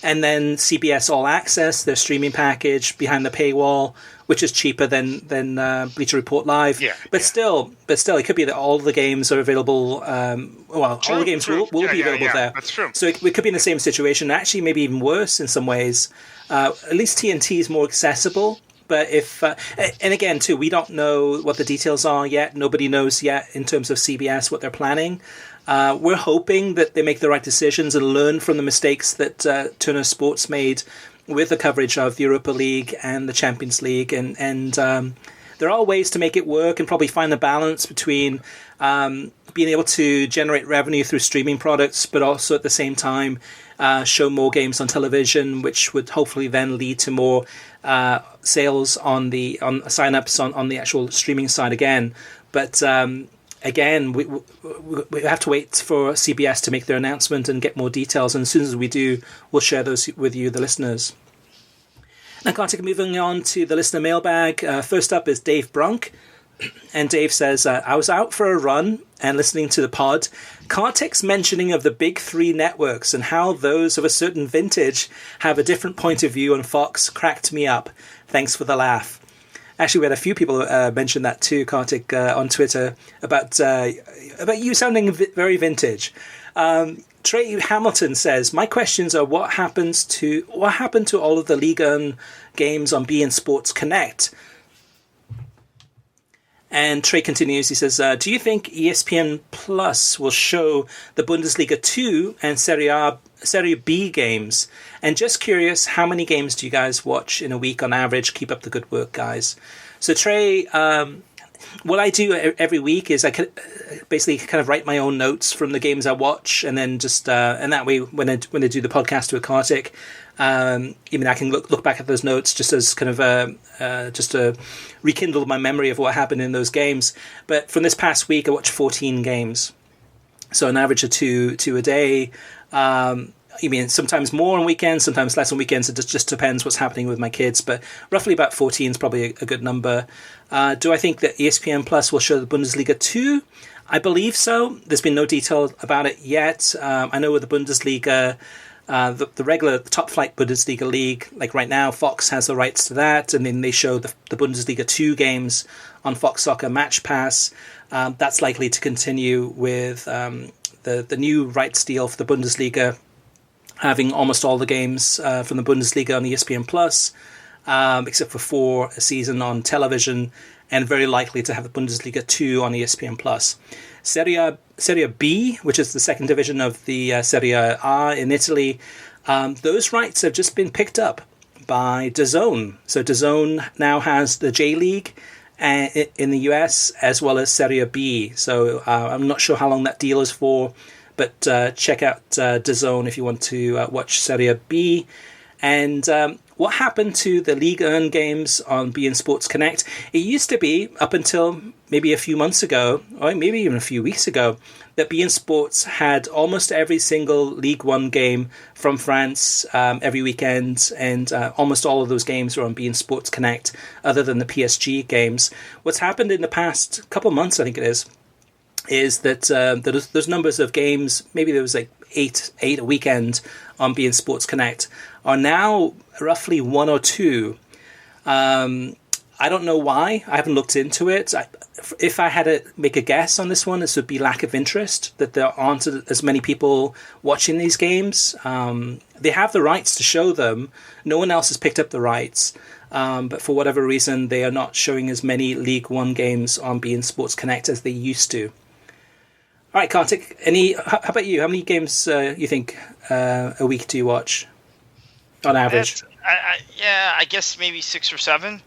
and then CBS All Access, their streaming package behind the paywall, which is cheaper than Bleacher Report Live. Still, it could be that all the games are available. All the games will be available there. That's true. So we could be in the same situation. Actually, maybe even worse in some ways. At least TNT is more accessible. But and again, too, we don't know what the details are yet. Nobody knows yet in terms of CBS what they're planning. We're hoping that they make the right decisions and learn from the mistakes that Turner Sports made with the coverage of the Europa League and the Champions League. And there are ways to make it work and probably find the balance between being able to generate revenue through streaming products, but also at the same time show more games on television, which would hopefully then lead to more sales on sign-ups on the actual streaming side again. But again, we have to wait for CBS to make their announcement and get more details. And as soon as we do, we'll share those with you, the listeners. Now, Kartik, moving on to the listener mailbag. First up is Dave Brunk. And Dave says, I was out for a run and listening to the pod. Kartik's mentioning of the big three networks and how those of a certain vintage have a different point of view on Fox cracked me up. Thanks for the laugh. Actually, we had a few people mention that too, Kartik, on Twitter about you sounding very vintage. Trey Hamilton says, my questions are what happened to all of the Liga games on beIN Sports Connect? And Trey continues, he says, do you think ESPN Plus will show the Bundesliga 2 and Serie B games? And just curious, how many games do you guys watch in a week on average? Keep up the good work, guys. So Trey, what I do every week is I basically kind of write my own notes from the games I watch, and then just and that way when I do the podcast with Kartik, I can look back at those notes just as kind of just to rekindle my memory of what happened in those games. But from this past week, I watched 14 games, so an average of two a day. Sometimes more on weekends, sometimes less on weekends. It just depends what's happening with my kids. But roughly about 14 is probably a good number. Do I think that ESPN Plus will show the Bundesliga 2? I believe so. There's been no detail about it yet. I know with the Bundesliga, the regular top flight Bundesliga league, like right now, Fox has the rights to that. And then they show the Bundesliga 2 games on Fox Soccer Match Pass. That's likely to continue with the new rights deal for the Bundesliga, having almost all the games from the Bundesliga on ESPN Plus, except for 4 a season on television, and very likely to have the Bundesliga 2 on ESPN Plus. Serie B, which is the second division of the Serie A in Italy, those rights have just been picked up by DAZN. So DAZN now has the J League in the US as well as Serie B. So I'm not sure how long that deal is for, but check out DAZN if you want to watch Serie B. And what happened to the League Earn games on beIN Sports Connect? It used to be, up until maybe a few months ago, or maybe even a few weeks ago, that beIN Sports had almost every single League One game from France every weekend, and almost all of those games were on beIN Sports Connect, other than the PSG games. What's happened in the past couple of months, I think it is that those numbers of games, maybe there was like eight a weekend on beIN Sports Connect, are now roughly 1 or 2. I don't know why. I haven't looked into it. If I had to make a guess on this one, this would be lack of interest, that there aren't as many people watching these games. They have the rights to show them. No one else has picked up the rights. But for whatever reason, they are not showing as many League One games on beIN Sports Connect as they used to. All right, Kartik, how about you? How many games you think a week do you watch on average? I guess maybe 6 or 7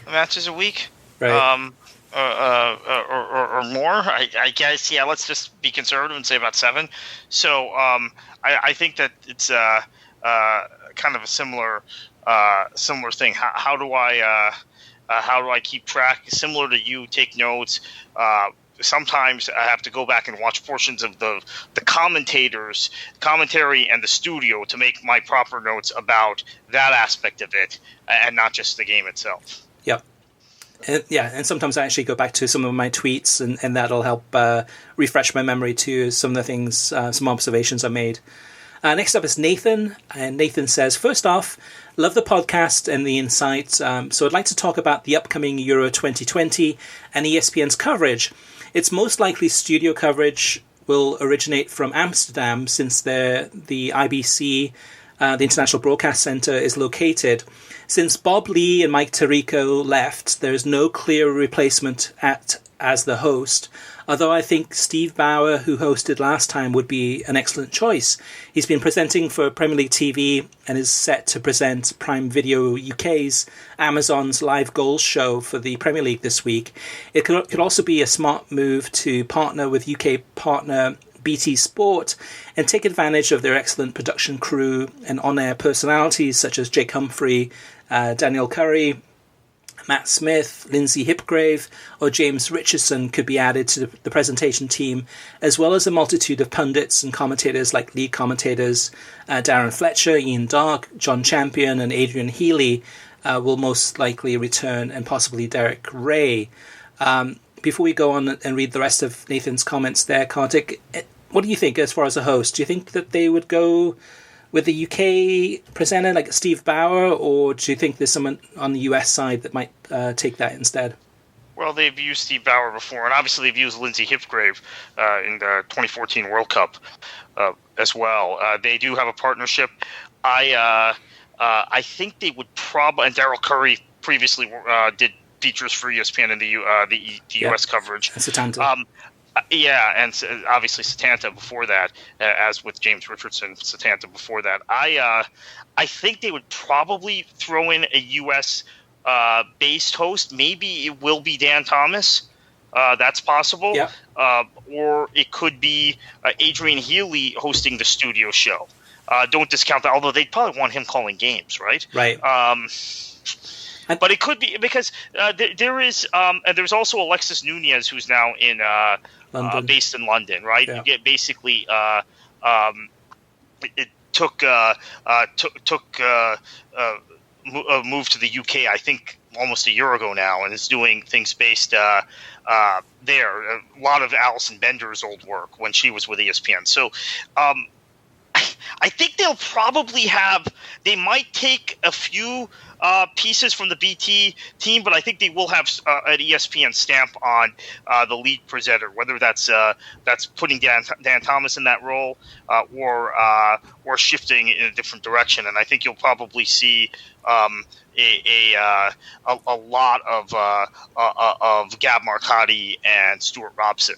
matches a week, right? Or more. I guess, yeah. Let's just be conservative and say about 7. So I think that it's kind of a similar thing. How do I keep track? Similar to you, take notes. Sometimes I have to go back and watch portions of the commentary and the studio to make my proper notes about that aspect of it, and not just the game itself. Yep. And sometimes I actually go back to some of my tweets, and that'll help refresh my memory too, some of the things, some observations I made. Next up is Nathan, and Nathan says, first off, love the podcast and the insights, so I'd like to talk about the upcoming Euro 2020 and ESPN's coverage. Its most likely studio coverage will originate from Amsterdam, since the IBC, the International Broadcast Centre, is located. Since Bob Lee and Mike Tirico left, there is no clear replacement as the host, although I think Steve Bauer, who hosted last time, would be an excellent choice. He's been presenting for Premier League TV and is set to present Prime Video UK's Amazon's live goals show for the Premier League this week. It could also be a smart move to partner with UK partner BT Sport and take advantage of their excellent production crew and on-air personalities such as Jake Humphrey, Daniel Curry, Matt Smith, Lindsay Hipgrave, or James Richardson could be added to the presentation team, as well as a multitude of pundits and commentators like lead commentators Darren Fletcher, Ian Darke, John Champion, and Adrian Healy will most likely return, and possibly Derek Ray. Before we go on and read the rest of Nathan's comments there, Kartik, what do you think as far as a host? Do you think that they would go with the UK presenter like Steve Bauer, or do you think there's someone on the US side that might take that instead? Well, they've used Steve Bauer before, and obviously they've used Lindsay Hipgrave in the 2014 World Cup as well. They do have a partnership. I think they would probably, and Daryl Curry previously did features for ESPN and the US coverage. And Setanta. And obviously Setanta before that, as with James Richardson, Setanta before that. I think they would probably throw in a US based host. Maybe it will be Dan Thomas. That's possible. Yeah. Or it could be Adrian Healy hosting the studio show. Don't discount that, although they'd probably want him calling games, right? Right. But it could be because there is and there's also Alexis Nunez, who's now in based in London, right? Yeah. You get basically it took a move to the UK, I think, almost a year ago now, and is doing things based there. A lot of Alison Bender's old work when she was with ESPN. So I think they'll probably they might take a few pieces from the BT team, but I think they will have an ESPN stamp on the lead presenter, whether that's putting Dan Thomas in that role or shifting in a different direction. And I think you'll probably see a lot of Gab Marcotti and Stuart Robson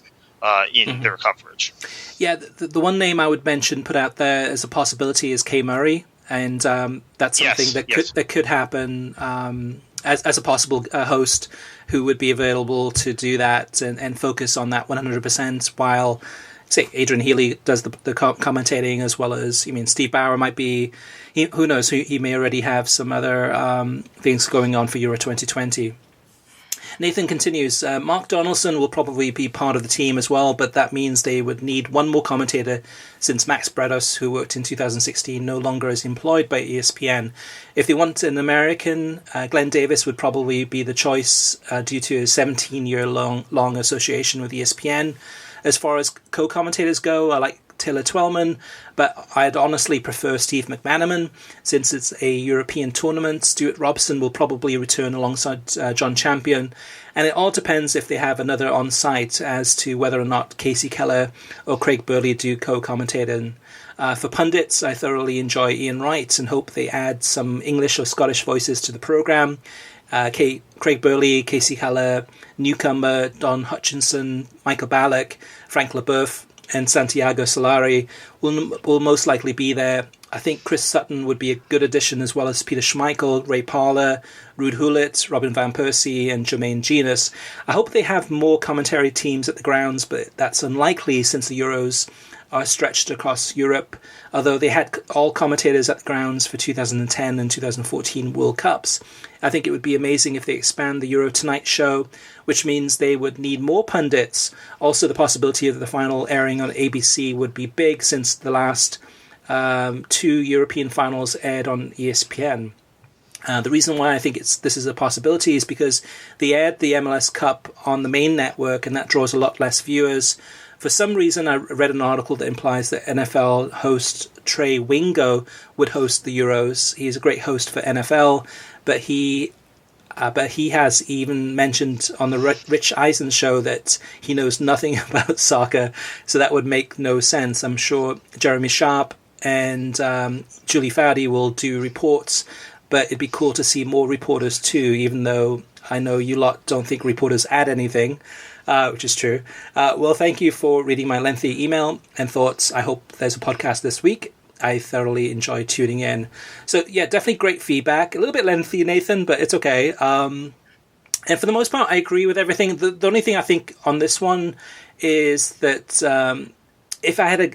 in their coverage. Yeah, the one name I would mention put out there as a possibility is Kay Murray, and that's something that could happen as a possible host who would be available to do that and focus on that 100%, while say Adrian Healy does the commentating, as well as Steve Bauer might be. Who knows? He may already have some other things going on for Euro 2020. Nathan continues, Mark Donaldson will probably be part of the team as well, but that means they would need one more commentator since Max Bredos, who worked in 2016, no longer is employed by ESPN. If they want an American, Glenn Davis would probably be the choice due to his 17-year-long association with ESPN. As far as co-commentators go, I like Taylor Twellman, but I'd honestly prefer Steve McManaman. Since it's a European tournament, Stuart Robson will probably return alongside John Champion, and it all depends if they have another on-site as to whether or not Casey Keller or Craig Burley do co-commentating. For pundits, I thoroughly enjoy Ian Wright and hope they add some English or Scottish voices to the programme. Craig Burley, Casey Keller, Newcomer, Don Hutchinson, Michael Ballack, Frank Leboeuf, and Santiago Solari will most likely be there. I think Chris Sutton would be a good addition, as well as Peter Schmeichel, Ray Parler, Ruud Gullit, Robin van Persie, and Jermaine Genus. I hope they have more commentary teams at the grounds, but that's unlikely since the Euros are stretched across Europe, although they had all commentators at the grounds for 2010 and 2014 World Cups. I think it would be amazing if they expand the Euro Tonight show, which means they would need more pundits. Also, the possibility of the final airing on ABC would be big, since the last two European finals aired on ESPN. The reason why I think this is a possibility is because they aired the MLS Cup on the main network, and that draws a lot less viewers. For some reason, I read an article that implies that NFL host Trey Wingo would host the Euros. He's a great host for NFL, but he has even mentioned on the Rich Eisen show that he knows nothing about soccer, so that would make no sense. I'm sure Jeremy Sharp and Julie Foudy will do reports, but it'd be cool to see more reporters too, even though I know you lot don't think reporters add anything. Which is true. Well, thank you for reading my lengthy email and thoughts. I hope there's a podcast this week. I thoroughly enjoyed tuning in. So, yeah, definitely great feedback. A little bit lengthy, Nathan, but it's okay. And for the most part, I agree with everything. The only thing I think on this one is that if I had a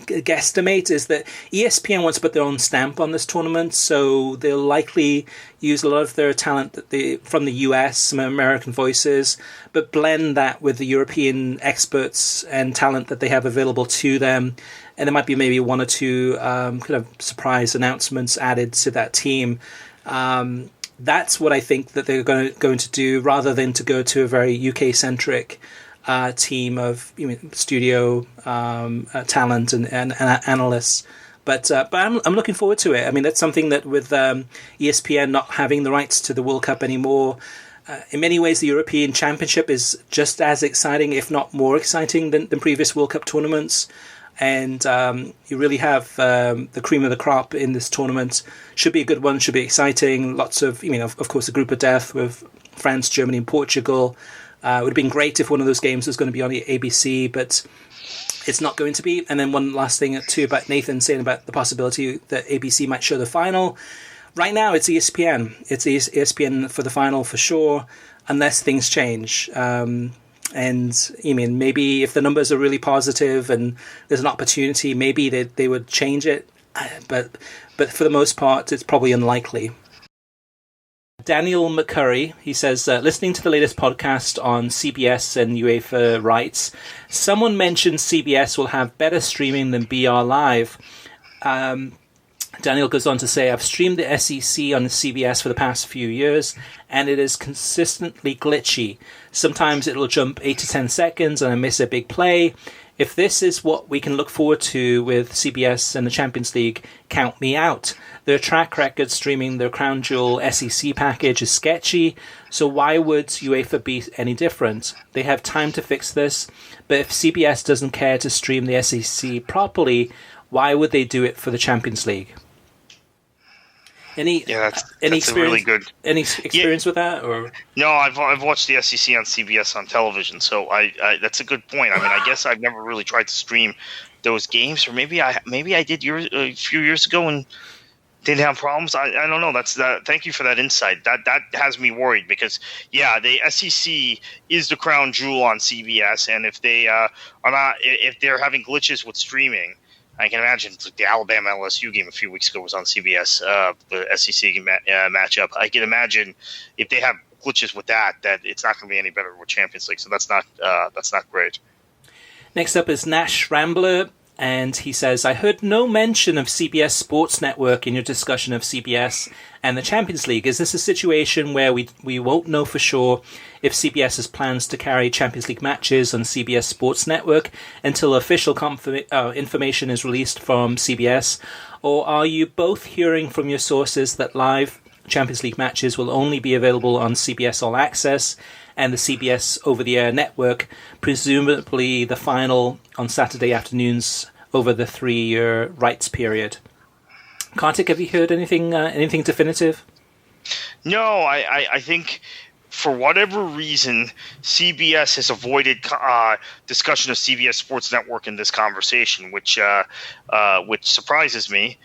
guesstimate, is that ESPN wants to put their own stamp on this tournament, so they'll likely use a lot of their talent from the US, some American voices, but blend that with the European experts and talent that they have available to them, and there might be maybe one or two kind of surprise announcements added to that team. That's what I think that they're going to do, rather than to go to a very UK-centric team of studio talent and analysts, but I'm looking forward to it. I mean, that's something that with ESPN not having the rights to the World Cup anymore, in many ways the European Championship is just as exciting, if not more exciting, than previous World Cup tournaments. And you really have the cream of the crop in this tournament. Should be a good one. Should be exciting. Lots of, of course, a group of death with France, Germany, and Portugal. It would have been great if one of those games was going to be on ABC, but it's not going to be. And then one last thing too about Nathan saying about the possibility that ABC might show the final. Right now, it's ESPN. It's ESPN for the final for sure, unless things change. And I mean, maybe if the numbers are really positive and there's an opportunity, maybe they would change it. But for the most part, it's probably unlikely. Daniel McCurry, he says, listening to the latest podcast on CBS and UEFA rights, someone mentioned CBS will have better streaming than BR Live. Daniel goes on to say, I've streamed the SEC on CBS for the past few years, and it is consistently glitchy. Sometimes it'll jump 8 to 10 seconds and I miss a big play. If this is what we can look forward to with CBS and the Champions League, count me out. Their track record streaming their Crown Jewel SEC package is sketchy, so why would UEFA be any different? They have time to fix this, but if CBS doesn't care to stream the SEC properly, why would they do it for the Champions League? That's a really good. Any experience with that, or no? I've watched the SEC on CBS on television, so I that's a good point. I mean, I guess I've never really tried to stream those games, or maybe I did a few years ago and didn't have problems. I don't know. Thank you for that insight. That has me worried because the SEC is the crown jewel on CBS, and if they if they're having glitches with streaming. I can imagine the Alabama LSU game a few weeks ago was on CBS, the SEC matchup. I can imagine if they have glitches with that it's not going to be any better with Champions League. So that's not great. Next up is Nash Rambler, and he says, I heard no mention of CBS Sports Network in your discussion of CBS and the Champions League. Is this a situation where we won't know for sure if CBS has plans to carry Champions League matches on CBS Sports Network until official information is released from CBS? Or are you both hearing from your sources that live Champions League matches will only be available on CBS All Access and the CBS over-the-air network, presumably the final on Saturday afternoons over the 3-year rights period? Kartik, have you heard anything definitive? No, I think for whatever reason, CBS has avoided discussion of CBS Sports Network in this conversation, which surprises me.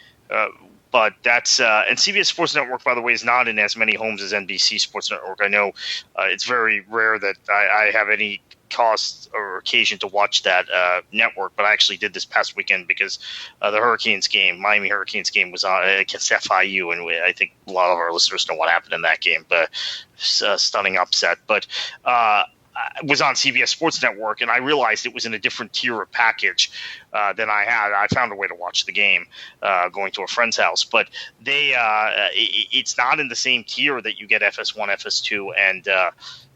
But that's and CBS Sports Network, by the way, is not in as many homes as NBC Sports Network. I know it's very rare that I have any cause or occasion to watch that network, but I actually did this past weekend because the Miami Hurricanes game was on against FIU, and I think a lot of our listeners know what happened in that game, but stunning upset. But was on CBS Sports Network, and I realized it was in a different tier of package than I had. I found a way to watch the game going to a friend's house, but it's not in the same tier that you get FS1, FS2, and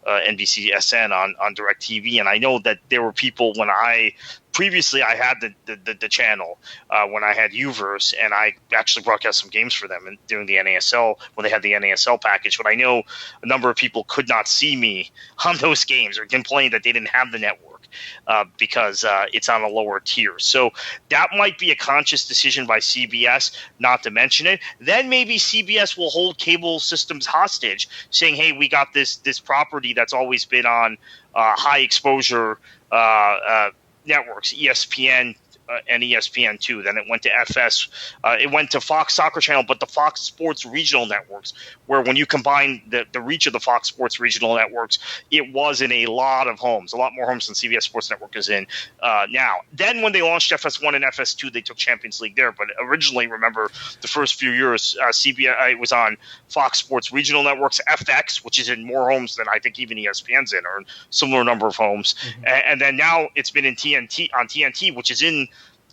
NBCSN on DirecTV. And I know that there were people when previously I had the channel when I had Uverse, and I actually broadcast some games for them during the NASL when they had the NASL package. But I know a number of people could not see me on those games or complained that they didn't have the network because it's on a lower tier. So that might be a conscious decision by CBS not to mention it. Then maybe CBS will hold cable systems hostage, saying, hey, we got this property that's always been on high exposure networks, ESPN and ESPN2. Then it went to FS. It went to Fox Soccer Channel, but the Fox Sports regional networks, where when you combine the reach of the Fox Sports regional networks, it was in a lot of homes, a lot more homes than CBS Sports Network is in now. Then when they launched FS1 and FS2, they took Champions League there. But originally, remember, the first few years, CBS was on Fox Sports regional networks, FX, which is in more homes than I think even ESPN's in, or a similar number of homes. Mm-hmm. And then now it's been in TNT, which is in,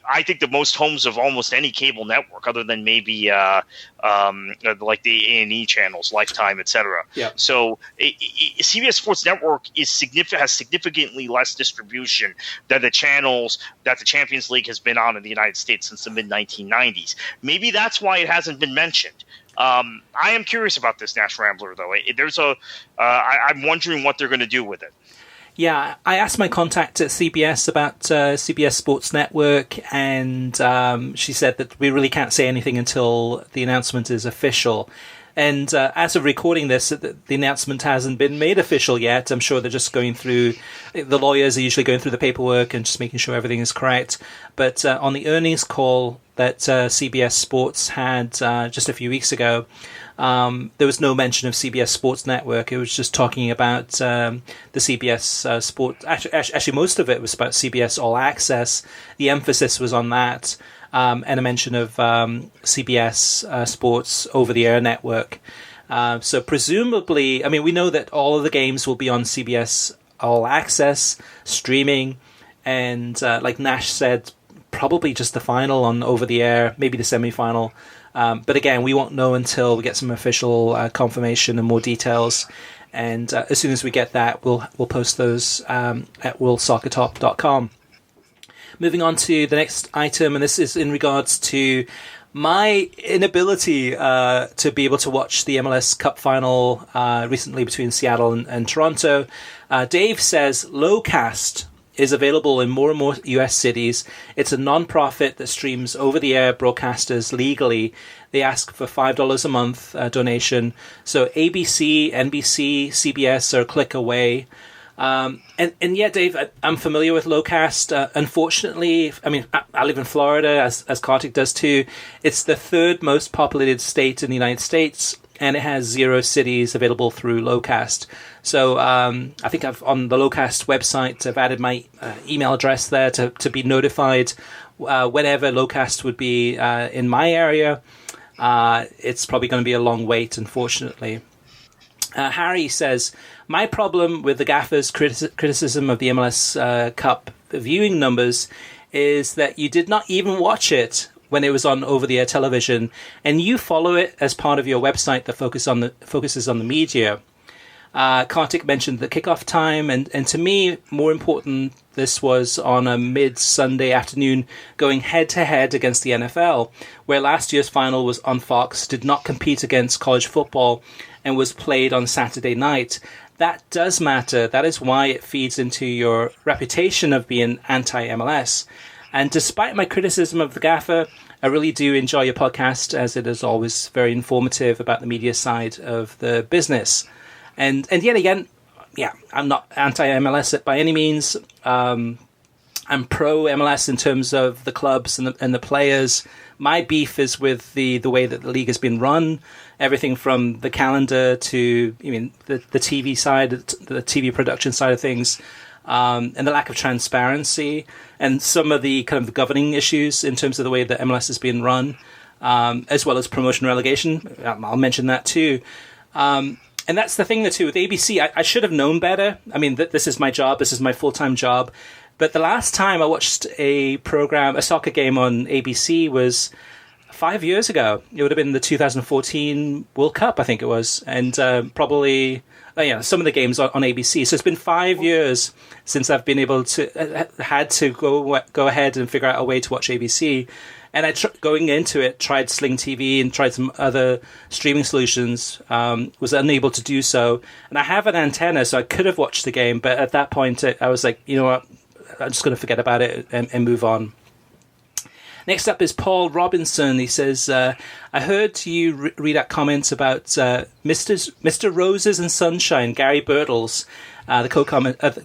I think, the most homes of almost any cable network, other than maybe like the A&E channels, Lifetime, etc. Yeah. So CBS Sports Network has significantly less distribution than the channels that the Champions League has been on in the United States since the mid-1990s. Maybe that's why it hasn't been mentioned. I am curious about this, Nash Rambler, though. I'm wondering what they're going to do with it. Yeah, I asked my contact at CBS about CBS Sports Network, and she said that we really can't say anything until the announcement is official. And as of recording this, the announcement hasn't been made official yet. I'm sure they're just going through, the lawyers are usually going through the paperwork and just making sure everything is correct. But on the earnings call that CBS Sports had just a few weeks ago, there was no mention of CBS Sports Network. It was just talking about the CBS Sport. Actually, most of it was about CBS All Access. The emphasis was on that, and a mention of CBS Sports over-the-air network. So presumably, I mean, we know that all of the games will be on CBS All Access streaming, and like Nash said, probably just the final on over-the-air, maybe the semi-final. But again, we won't know until we get some official confirmation and more details. And as soon as we get that, we'll post those at worldsoccertop.com. Moving on to the next item, and this is in regards to my inability to be able to watch the MLS Cup final recently between Seattle and Toronto. Dave says Lowcast is available in more and more US cities. It's a non-profit that streams over-the-air broadcasters legally. They ask for $5 a month donation. So ABC, NBC, CBS are a click away. And yeah, Dave, I'm familiar with Lowcast. Unfortunately, I mean, I live in Florida, as Kartik does too. It's the third most populated state in the United States, and it has 0 cities available through Lowcast. So I think on the Lowcast website, I've added my email address there to be notified whenever Lowcast would be in my area. It's probably going to be a long wait, unfortunately. Harry says, my problem with the gaffer's criticism of the MLS Cup viewing numbers is that you did not even watch it when it was on over-the-air television, and you follow it as part of your website that focuses on the media. Kartik mentioned the kickoff time, and to me, more important, this was on a mid-Sunday afternoon going head-to-head against the NFL, where last year's final was on Fox, did not compete against college football, and was played on Saturday night. That does matter. That is why it feeds into your reputation of being anti-MLS. And despite my criticism of the gaffer, I really do enjoy your podcast, as it is always very informative about the media side of the business. And yet again, yeah, I'm not anti-MLS by any means. I'm pro-MLS in terms of the clubs and the players. My beef is with the way that the league has been run. Everything from the calendar to, the TV side, the TV production side of things. And the lack of transparency and some of the kind of governing issues in terms of the way that MLS has been run, as well as promotion relegation. I'll mention that too. And that's the thing, too, with ABC. I should have known better. I mean, this is my job. This is my full-time job. But the last time I watched a soccer game on ABC was 5 years ago. It would have been the 2014 World Cup, I think it was. And probably... some of the games on ABC. So it's been 5 years since I've been able to had to go ahead and figure out a way to watch ABC. And going into it, tried Sling TV and tried some other streaming solutions. Was unable to do so. And I have an antenna, so I could have watched the game. But at that point, I was like, you know what? I'm just going to forget about it and move on. Next up is Paul Robinson. He says, I heard you read out comments about Mr. Roses and Sunshine, Gary Birtles, the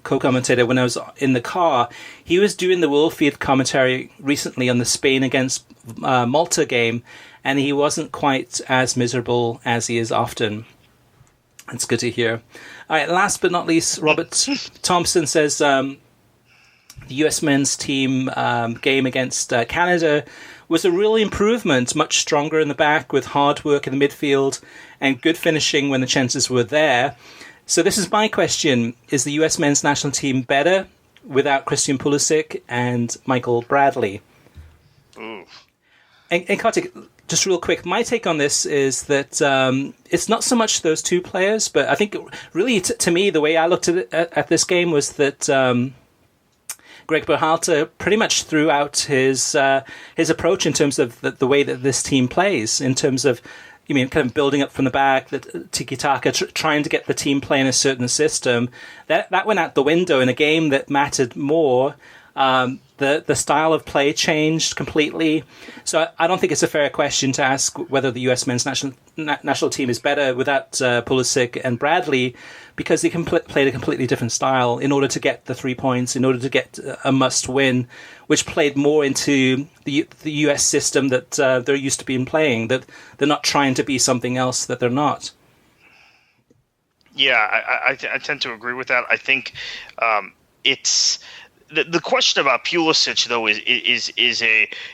co-commentator, when I was in the car. He was doing the Worldfield commentary recently on the Spain against Malta game, and he wasn't quite as miserable as he is often. That's good to hear. All right, last but not least, Robert Thompson says... the US men's team game against Canada was a real improvement, much stronger in the back with hard work in the midfield and good finishing when the chances were there. So this is my question. Is the US men's national team better without Christian Pulisic and Michael Bradley? Ooh. And Kartik, just real quick, my take on this is that it's not so much those two players, but I think really to me, the way I looked at this game was that... Greg Berhalter pretty much threw out his approach in terms of the way that this team plays, in terms of kind of building up from the back, the tiki-taka, trying to get the team playing a certain system. That went out the window in a game that mattered more. The the style of play changed completely. So I don't think it's a fair question to ask whether the U.S. men's national team is better without Pulisic and Bradley, because they played a completely different style in order to get the 3 points, in order to get a must win, which played more into the U.S. system that they're used to being playing, that they're not trying to be something else that they're not. Yeah, I tend to agree with that. I think it's the question about Pulisic, though, is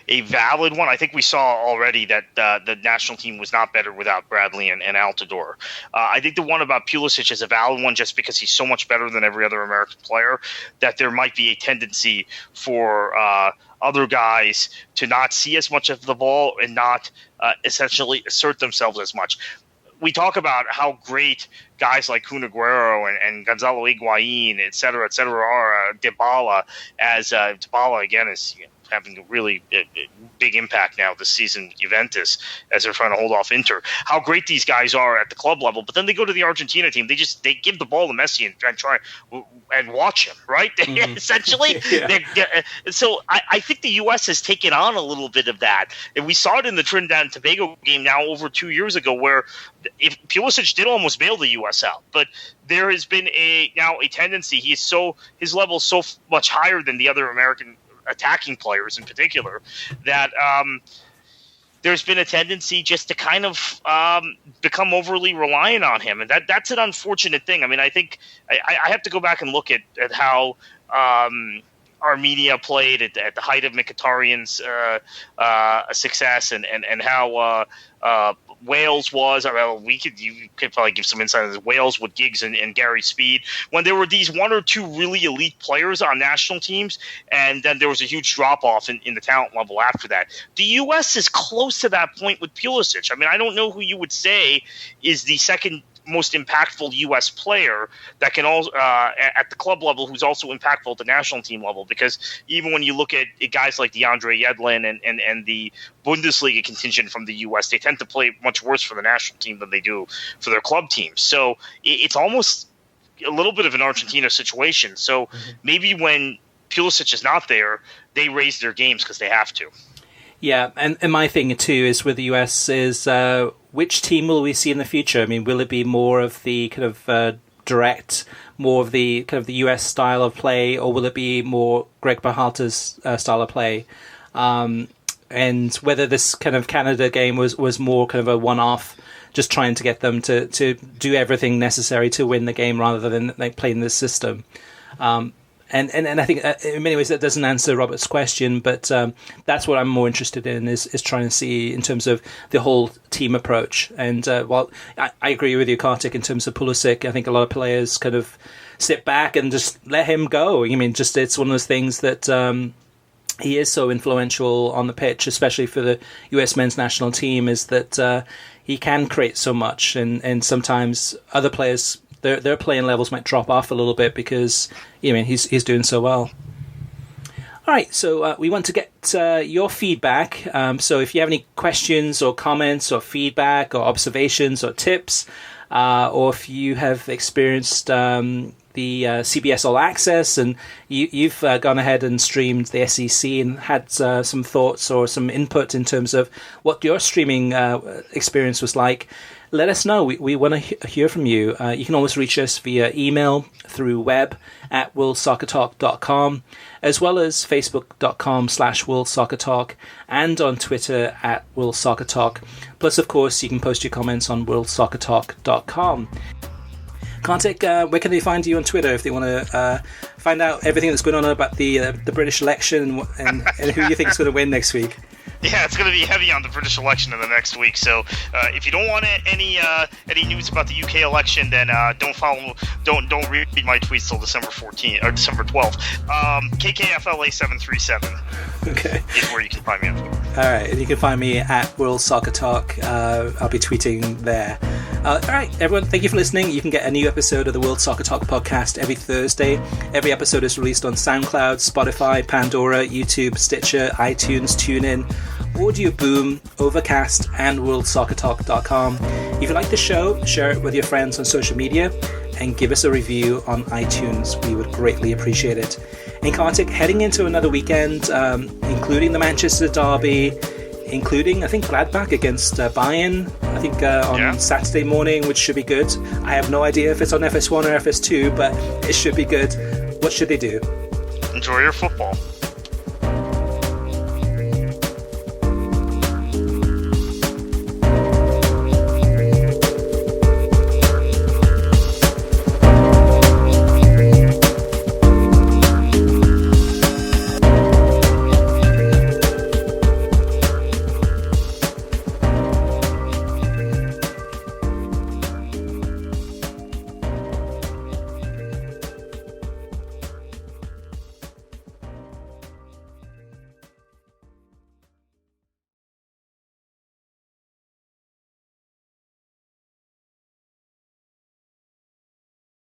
a valid one. I think we saw already that the national team was not better without Bradley and Altidore. I think the one about Pulisic is a valid one just because he's so much better than every other American player, that there might be a tendency for other guys to not see as much of the ball and not essentially assert themselves as much. We talk about how great guys like Kun Aguero and Gonzalo Higuain, et cetera, are. Dybala, as Dybala again is having a really big impact now this season, Juventus, as they're trying to hold off Inter. How great these guys are at the club level, but then they go to the Argentina team. They give the ball to Messi and try and watch him, right? Mm-hmm. Essentially. Yeah. So I think the U.S. has taken on a little bit of that. And we saw it in the Trinidad and Tobago game now over 2 years ago, where if Pulisic did almost bail the U.S. out, but there has been now a tendency. His level is so much higher than the other American attacking players in particular, that there's been a tendency just to kind of become overly reliant on him. And that's an unfortunate thing. I mean, I think I have to go back and look at how Armenia played at the height of Mkhitaryan's success and how Wales was. You could probably give some insight on this. Wales with Giggs and Gary Speed, when there were these one or two really elite players on national teams, and then there was a huge drop-off in the talent level after that. The U.S. is close to that point with Pulisic. I mean, I don't know who you would say is the second most impactful U.S. player that can also at the club level, who's also impactful at the national team level, because even when you look at guys like DeAndre Yedlin and the Bundesliga contingent from the U.S., they tend to play much worse for the national team than they do for their club teams. So it's almost a little bit of an Argentina situation. So maybe when Pulisic is not there, they raise their games because they have to. Yeah, and my thing too is with the US is which team will we see in the future? I mean, will it be more of the kind of direct, more of the kind of the US style of play, or will it be more Greg Berhalter's style of play? And whether this kind of Canada game was more kind of a one-off, just trying to get them to do everything necessary to win the game rather than like playing this system. And I think in many ways that doesn't answer Robert's question, but that's what I'm more interested in is trying to see in terms of the whole team approach. And while I agree with you, Kartik, in terms of Pulisic, I think a lot of players kind of sit back and just let him go. I mean, just it's one of those things that he is so influential on the pitch, especially for the US men's national team, is that he can create so much, and sometimes other players, their playing levels might drop off a little bit because he's doing so well. All right, so we want to get your feedback. So if you have any questions or comments or feedback or observations or tips, or if you have experienced the CBS All Access and you've gone ahead and streamed the SEC and had some thoughts or some input in terms of what your streaming experience was like, let us know. We want to hear from you. You can always reach us via email, through web at worldsoccertalk.com, as well as facebook.com/worldsoccertalk, and on Twitter at worldsoccertalk. Plus, of course, you can post your comments on worldsoccertalk.com. Kartik, where can they find you on Twitter if they want to find out everything that's going on about the British election and who you think is going to win next week? Yeah, it's going to be heavy on the British election in the next week. So if you don't want any news about the UK election, then don't read my tweets till December 14th or December 12th. KKFLA737 is where you can find me on Twitter. All right, and you can find me at World Soccer Talk. I'll be tweeting there. All right, everyone, thank you for listening. You can get a new episode of the World Soccer Talk podcast every Thursday. Every episode is released on SoundCloud, Spotify, Pandora, YouTube, Stitcher, iTunes, TuneIn, Audio Boom, Overcast, and worldsoccertalk.com. If you like the show, share it with your friends on social media and give us a review on iTunes. We would greatly appreciate it. And Kartik, heading into another weekend, including the Manchester derby, including, I think, Gladbach against Bayern, I think on Saturday morning, which should be good. I have no idea if it's on FS1 or FS2, but it should be good. What should they do? Enjoy your football.